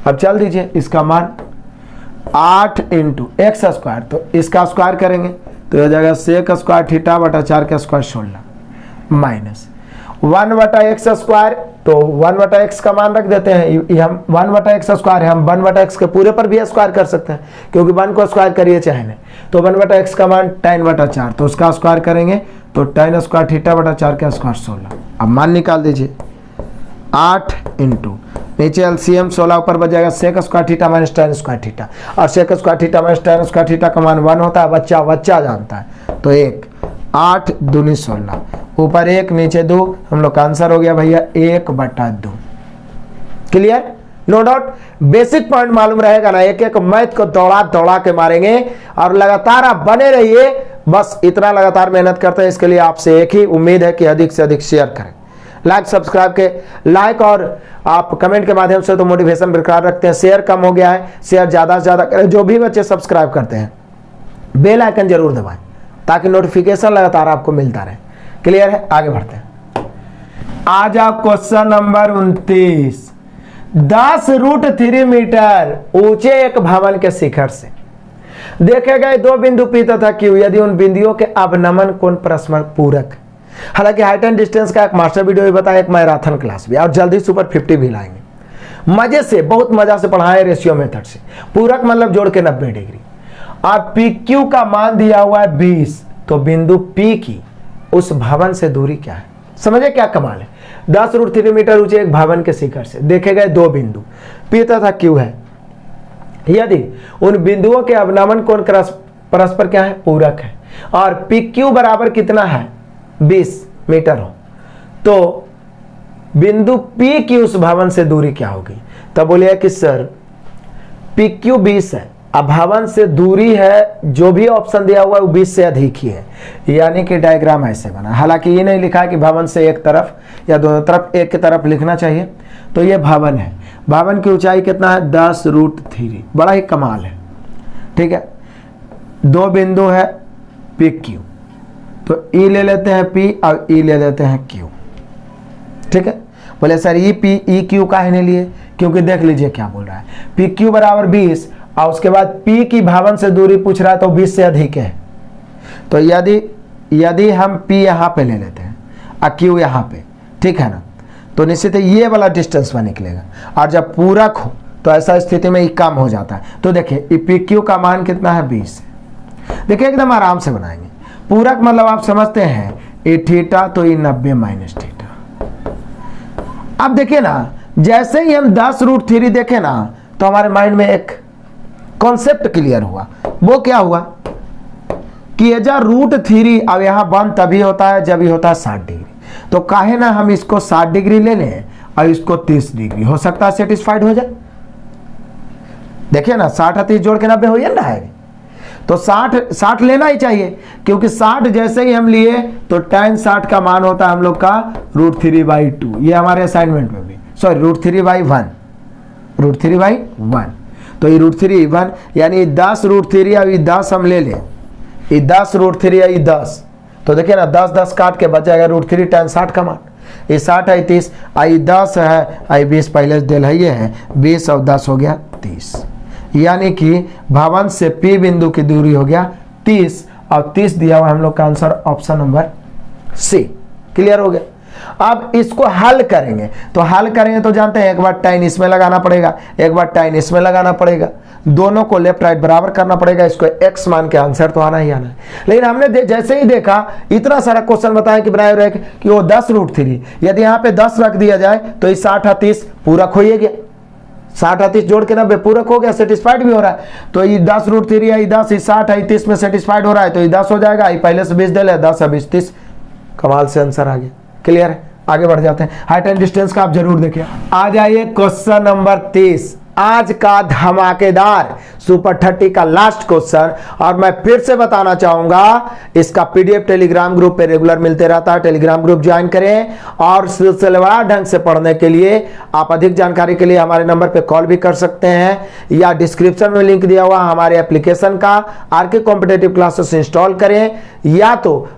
A: अब चल दीजिए, इसका मान 8 इंटू एक्स स्क्वायर, तो इसका स्क्वायर करेंगे तो हो जाएगा सेक स्क्वायर थीटा बटा 4 का स्क्वायर 16 माइनस 1 बटा एक्स स्क्वायर, तो 1 बटा एक्स का मान रख देते हैं, ये हम 1 बटा एक्स स्क्वायर है, हम 1 बटा एक्स के पूरे पर भी स्क्वायर कर सकते हैं क्योंकि 1 को स्क्वायर करिए चाहे नहीं, तो 1 बटा एक्स का मान tan बटा 4, तो उसका स्क्वायर करेंगे तो tan स्क्वायर थीटा बटा 4 का स्क्वायर 16। अब मान निकाल दीजिए, 8 इंटू नीचे एलसीएम 16 ऊपर बच जाएगा sec square theta minus tan square theta, और sec square theta minus tan square theta का मान 1 होता है, बच्चा जानता है, तो 1 8 दूनी 16, ऊपर 1 नीचे 2, हम लोग का आंसर हो गया भैया 1 बटा 2। Clear, no doubt. Basic point मालूम रहेगा ना, एक एक मैथ को दौड़ा के मारेंगे और लगातार आप बने रहिए, बस इतना लगातार मेहनत करते हैं। इसके लिए आपसे एक ही उम्मीद है कि अधिक से अधिक शेयर करें, लाइक सब्सक्राइब के लाइक और आप कमेंट के माध्यम से तो मोटिवेशन बरकरार रखते हैं। शेयर कम हो गया है, शेयर ज्यादा से ज्यादा करें। जो भी बच्चे सब्सक्राइब करते हैं बेल आइकन जरूर दबाएं ताकि नोटिफिकेशन लगातार आपको मिलता रहे। क्लियर है, आगे बढ़ते हैं। आज आप क्वेश्चन नंबर 29, 10√3 मीटर ऊंचे एक भवन के शिखर से देखे गए 2 बिंदु P तथा Q, यदि उन बिंदुओं के अवनमन कोण परस्पर पूरक। हालांकि हाइट एंड डिस्टेंस का एक मास्टर वीडियो भी बताया, एक मैराथन क्लास भी, और जल्दी सुपर 50 भी लाएंगे। मजे से, बहुत मजा से पढ़ाए रेशियो मेथड से। पूरक मतलब जोड़ के 90 डिग्री। अब पी क्यू का मान दिया हुआ है 20, तो बिंदु पी की उस भवन से दूरी क्या है? समझे क्या कमाल है? 10√3 मीटर ऊंचे एक भवन के शिखर से देखे गए दो बिंदु पी तथा क्यू है। यदि उन बिंदुओं के अवनमन कोण परस्पर क्या है? पूरक है, और पी क्यू बराबर कितना है? 20 मीटर हो, तो बिंदु पी की उस भवन से दूरी क्या होगी? तब बोलिए कि सर पी क्यू 20 है, अब भवन से दूरी है, जो भी ऑप्शन दिया हुआ है वो 20 से अधिक ही है, यानी कि डायग्राम ऐसे बना। हालांकि ये नहीं लिखा है कि भवन से एक तरफ या दोनों तरफ, एक की तरफ लिखना चाहिए। तो ये भवन है, भवन की ऊंचाई कितना है? 10√3, बड़ा ही कमाल है। ठीक है, दो बिंदु है पी क्यू, तो ई ले लेते हैं पी और ई ले लेते हैं क्यू। ठीक है, बोले sir E P E Q काहे नहीं लिए? क्योंकि देख लीजिए क्या बोल रहा है, पी क्यू बराबर 20 और उसके बाद पी की भवन से दूरी पूछ रहा है, तो 20 से अधिक है। तो यदि हम पी यहाँ पे ले लेते हैं और क्यू यहाँ पे, ठीक है ना, तो निश्चित ही ये वाला डिस्टेंस में निकलेगा। और जब पूरक हो तो ऐसा स्थिति में ये कम हो जाता है। तो देखिए पी क्यू का मान कितना है? 20 है। देखिए एकदम आराम से बनाएंगे। पूरक मतलब आप समझते हैं ए थीटा, तो ये 90 माइनस थीटा। अब देखिए ना, जैसे ही हम 10√3 देखे ना, तो हमारे माइंड में एक कॉन्सेप्ट क्लियर हुआ। वो क्या हुआ कि √3 अब यहाँ बंद तभी होता है जब ये होता है 60 डिग्री। तो काहे ना हम इसको 60 डिग्री ले लें और इसको 30 डिग्री, हो सकता है सेटिस्फाइड हो जाए। देखिए ना, 60 और 30 जोड़ के 90 हो ना है, तो 60 लेना ही चाहिए, क्योंकि 60 जैसे ही हम लिए तो tan 60 का मान होता है हम लोग का √3/2। ये हमारे असाइनमेंट में भी, सॉरी √3/1, √3/1। तो ये √3/1 यानी 10√3 और ये 10 हम ले लें, ये 10√3 या ये 10, तो देखिए ना 10 काट के बच जाएगा √3 tan 60 का मान। ये 60 है 30, आई 10 है, आई 20 पहले दिल है, ये है 20 और 10 हो गया 30, यानी कि भवन से पी बिंदु की दूरी हो गया 30, और 30 दिया हुआ हम लोग का answer option number C. Clear हो गया? अब इसको हल करेंगे, तो हल करेंगे तो जानते हैं एक बार tan इसमें लगाना पड़ेगा, एक बार tan इसमें लगाना पड़ेगा, दोनों को लेफ्ट राइट बराबर करना पड़ेगा, इसको x मान के आंसर तो आना ही आना है। लेकिन हमने जैसे ही देखा, इतना सारा क्वेश्चन बताया कि बनाए रहे कि वो 10√3, यदि यहाँ पे 10 रख दिया जाए तो ये 60 और 30 पूरक हो गया, 60 और 30 जोड़ के 90 पूरक हो गया, सेटिस्फाइड भी हो रहा है। तो ये 10√3 या 10, 60 और 30 में सेटिस्फाइड हो रहा है, तो ये 10 हो जाएगा, ये पहले से 20 दे ले, 10 और 20 30, कमाल से आंसर आ गया। क्लियर है? आगे बढ़ जाते हैं। हाइट एंड डिस्टेंस का आप जरूर देखिए। आ जाइए क्वेश्चन नंबर 30, आज का धमाकेदार सुपर 30 का लास्ट क्वेश्चन। और मैं फिर से बताना चाहूंगा, इसका पीडीएफ टेलीग्राम ग्रुप पे रेगुलर मिलते रहता है, टेलीग्राम ग्रुप ज्वाइन करें। और सिलसिलेवार ढंग से पढ़ने के लिए आप अधिक जानकारी के लिए हमारे नंबर पे कॉल भी कर सकते हैं, या डिस्क्रिप्शन में लिंक दिया हुआ हमारे एप्लीकेशन का आरके कॉम्पिटिटिव क्लासेस इंस्टॉल करें, या तो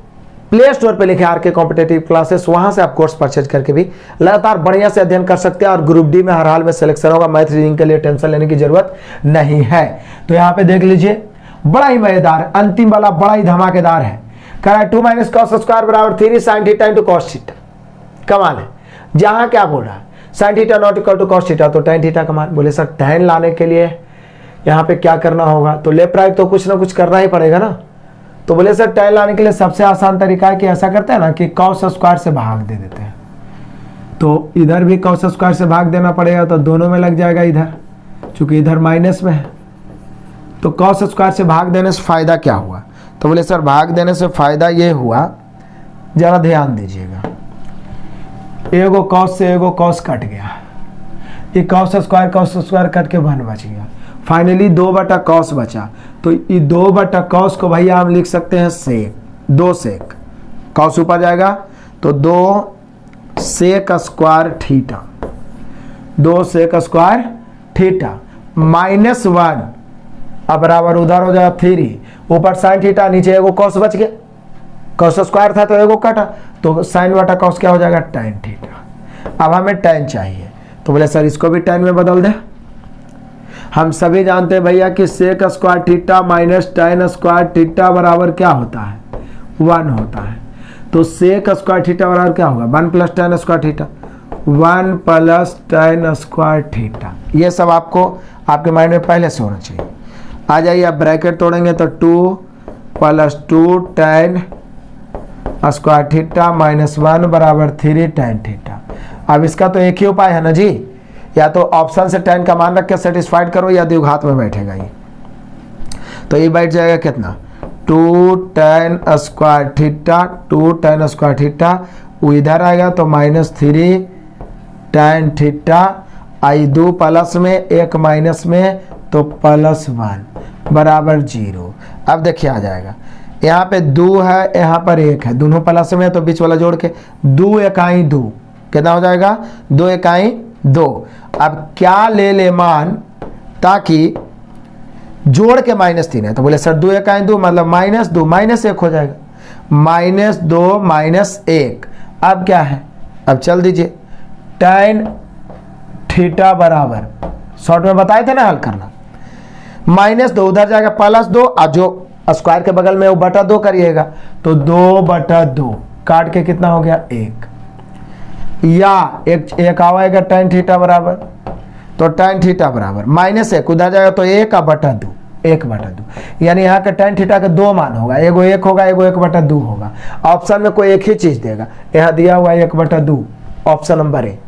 A: प्ले स्टोर पे लिखे आरके कॉम्पिटिटिव क्लासेस, वहां से आप कोर्स परचेज करके भी लगातार बढ़िया से अध्ययन कर सकते हैं। और ग्रुप डी में हर हाल में सिलेक्शन होगा, मैथ रीडिंग के लिए टेंशन लेने की जरूरत नहीं है। तो यहाँ पे देख लीजिए, बड़ा ही मजेदार अंतिम वाला, बड़ा ही धमाकेदार है। कह रहा है 2 - cos² बराबर 3 sin θ into cos θ। कमाल है। जहां क्या बोल रहा है, sin θ not equal to cos θ, तो tan θ का मान। बोले सर tan लाने के लिए यहाँ पे क्या करना होगा? तो लेफ्ट राइट तो कुछ ना कुछ करना ही पड़ेगा ना। तो बोले सर tan लाने के लिए सबसे आसान तरीका है कि ऐसा करते हैं ना कि cos² से भाग दे देते हैं। तो इधर भी cos² से भाग देना पड़ेगा, तो दोनों में लग जाएगा इधर, चूंकि इधर माइनस में है। तो cos² से भाग देने से फायदा क्या हुआ? तो बोले सर भाग देने से फायदा ये हुआ, जरा ध्यान दीजिएगा, एगो cos से एगो cos कट गया, ये cos² कट के 1 बच गया, फाइनली 2/cos बचा। तो ये 2/cos को भैया हम लिख सकते हैं सेक, 2 सेक, cos ऊपर जाएगा तो 2 sec square theta, 2 sec square theta -1, अब बराबर उधर हो जाएगा 3, ऊपर sin थीटा, नीचे एगो cos बच गया, cos² था तो एगो कटा, तो sin/cos क्या हो जाएगा? tan theta. अब हमें tan चाहिए, तो बोले सर इसको भी tan में बदल दे। हम सभी जानते हैं भैया कि sec² theta minus tan² theta बराबर क्या होता है? 1 होता है। तो sec² थीटा बराबर क्या होगा? 1 + tan² theta, 1 plus tan square theta. ये सब आपको आपके माइंड में पहले से होना चाहिए। आ जाइए, आप ब्रैकेट तोड़ेंगे तो 2 plus 2 tan square theta minus 1 बराबर 3 tan थीटा। अब इसका तो एक ही उपाय है ना जी, या तो ऑप्शन से tan का मान रख के सेटिस्फाइड करो या द्विघात में बैठेगा ये। तो ये बैठ जाएगा कितना, 2 tan square theta, 2 tan square theta, वो इधर आएगा तो माइनस 3 tan थीटा, आई 2 प्लस में 1 माइनस में तो प्लस 1 बराबर 0। अब देखिए आ जाएगा, यहाँ पे 2 है, यहाँ पर 1 है, दोनों प्लस में है तो बीच वाला जोड़ के 2 इकाई 2 कितना हो जाएगा, 2 इकाई 2। अब क्या ले मान, ताकि जोड़ के -3 है तो बोले सर 2 इकाई 2 मतलब -2 -1 हो जाएगा, -2 -1। अब क्या है, अब चल दीजिए, tan थीटा बराबर, शॉर्ट में बताए थे ना हल करना, -2 उधर जाएगा +2, और जो स्क्वायर के बगल में वो बटा 2 करिएगा तो 2/2 काट के कितना हो गया 1, या एक आएगा tan थीटा बराबर, तो tan थीटा बराबर -1 उधर जाएगा तो 1/2, 1/2, यानी यहाँ का tan थीटा का 2 मान होगा, एगो 1 होगा, एगो 1/2 होगा। ऑप्शन में कोई एक ही चीज देगा, यहाँ दिया हुआ 1/2, ऑप्शन नंबर ए।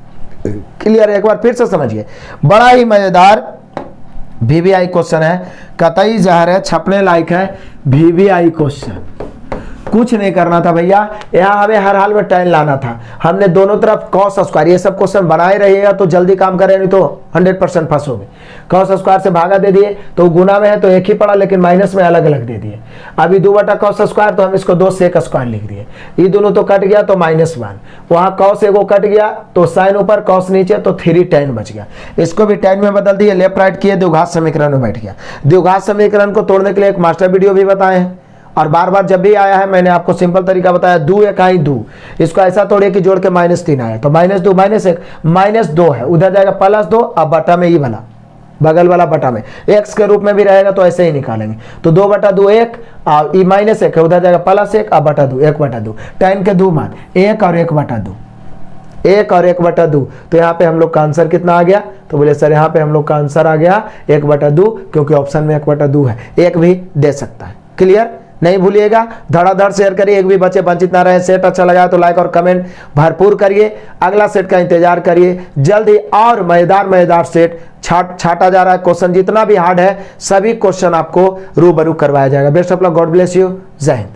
A: क्लियर, एक बार फिर से समझिए, बड़ा ही मजेदार VVI क्वेश्चन है, कतई जहर है, छपने लायक है। VVI क्वेश्चन कुछ नहीं करना था भैया, यहाँ हमें हर हाल में tan लाना था। हमने दोनों तरफ cos स्क्वायर, ये सब क्वेश्चन बनाए रहिएगा तो जल्दी काम करें, नहीं तो 100% फंसोगे। cos स्क्वायर से भागा दे दिए तो गुना में है तो एक ही पड़ा, लेकिन माइनस में अलग अलग दे दिए। अभी 2/cos स्क्वायर तो हम इसको 2 sec स्क्वायर लिख दिए, ये दोनों तो कट गया तो -1, वहाँ cos एगो कट गया तो sin ऊपर cos नीचे तो 3 tan बच गया। इसको भी tan में बदल दिए, लेफ्ट राइट किए, द्विघात समीकरण में बैठ गया। द्विघात समीकरण को तोड़ने के लिए एक मास्टर वीडियो भी बताए हैं, और बार बार जब भी आया है मैंने आपको सिंपल तरीका बताया, 2 इकाई 2, इसको ऐसा तोड़िए कि जोड़ के -3 आया तो -2 -1 -2 है, उधर जाएगा +2, अब बटा में ये वाला बगल वाला बटा में x के रूप में भी रहेगा तो ऐसे ही निकालेंगे, तो 2/2 1, और ये -1 है, उधर जाएगा +1, अब /2 1/2, tan के 2 मान 1 और 1/2, 1 और 1/2, तो यहाँ पे हम लोग का आंसर कितना आ गया, तो बोले सर यहाँ पे हम लोग का आंसर आ गया 1/2, क्योंकि ऑप्शन में 1/2 है, 1 भी दे सकता है। क्लियर, नहीं भूलिएगा, धड़ाधड़ शेयर करिए, एक भी बच्चे वंचित ना रहे। सेट अच्छा लगा तो लाइक और कमेंट भरपूर करिए, अगला सेट का इंतजार करिए, जल्द ही और मजेदार सेट छाटा जा रहा है। क्वेश्चन जितना भी हार्ड है सभी क्वेश्चन आपको रूबरू करवाया जाएगा। Best of luck, God bless you, जय हिंद।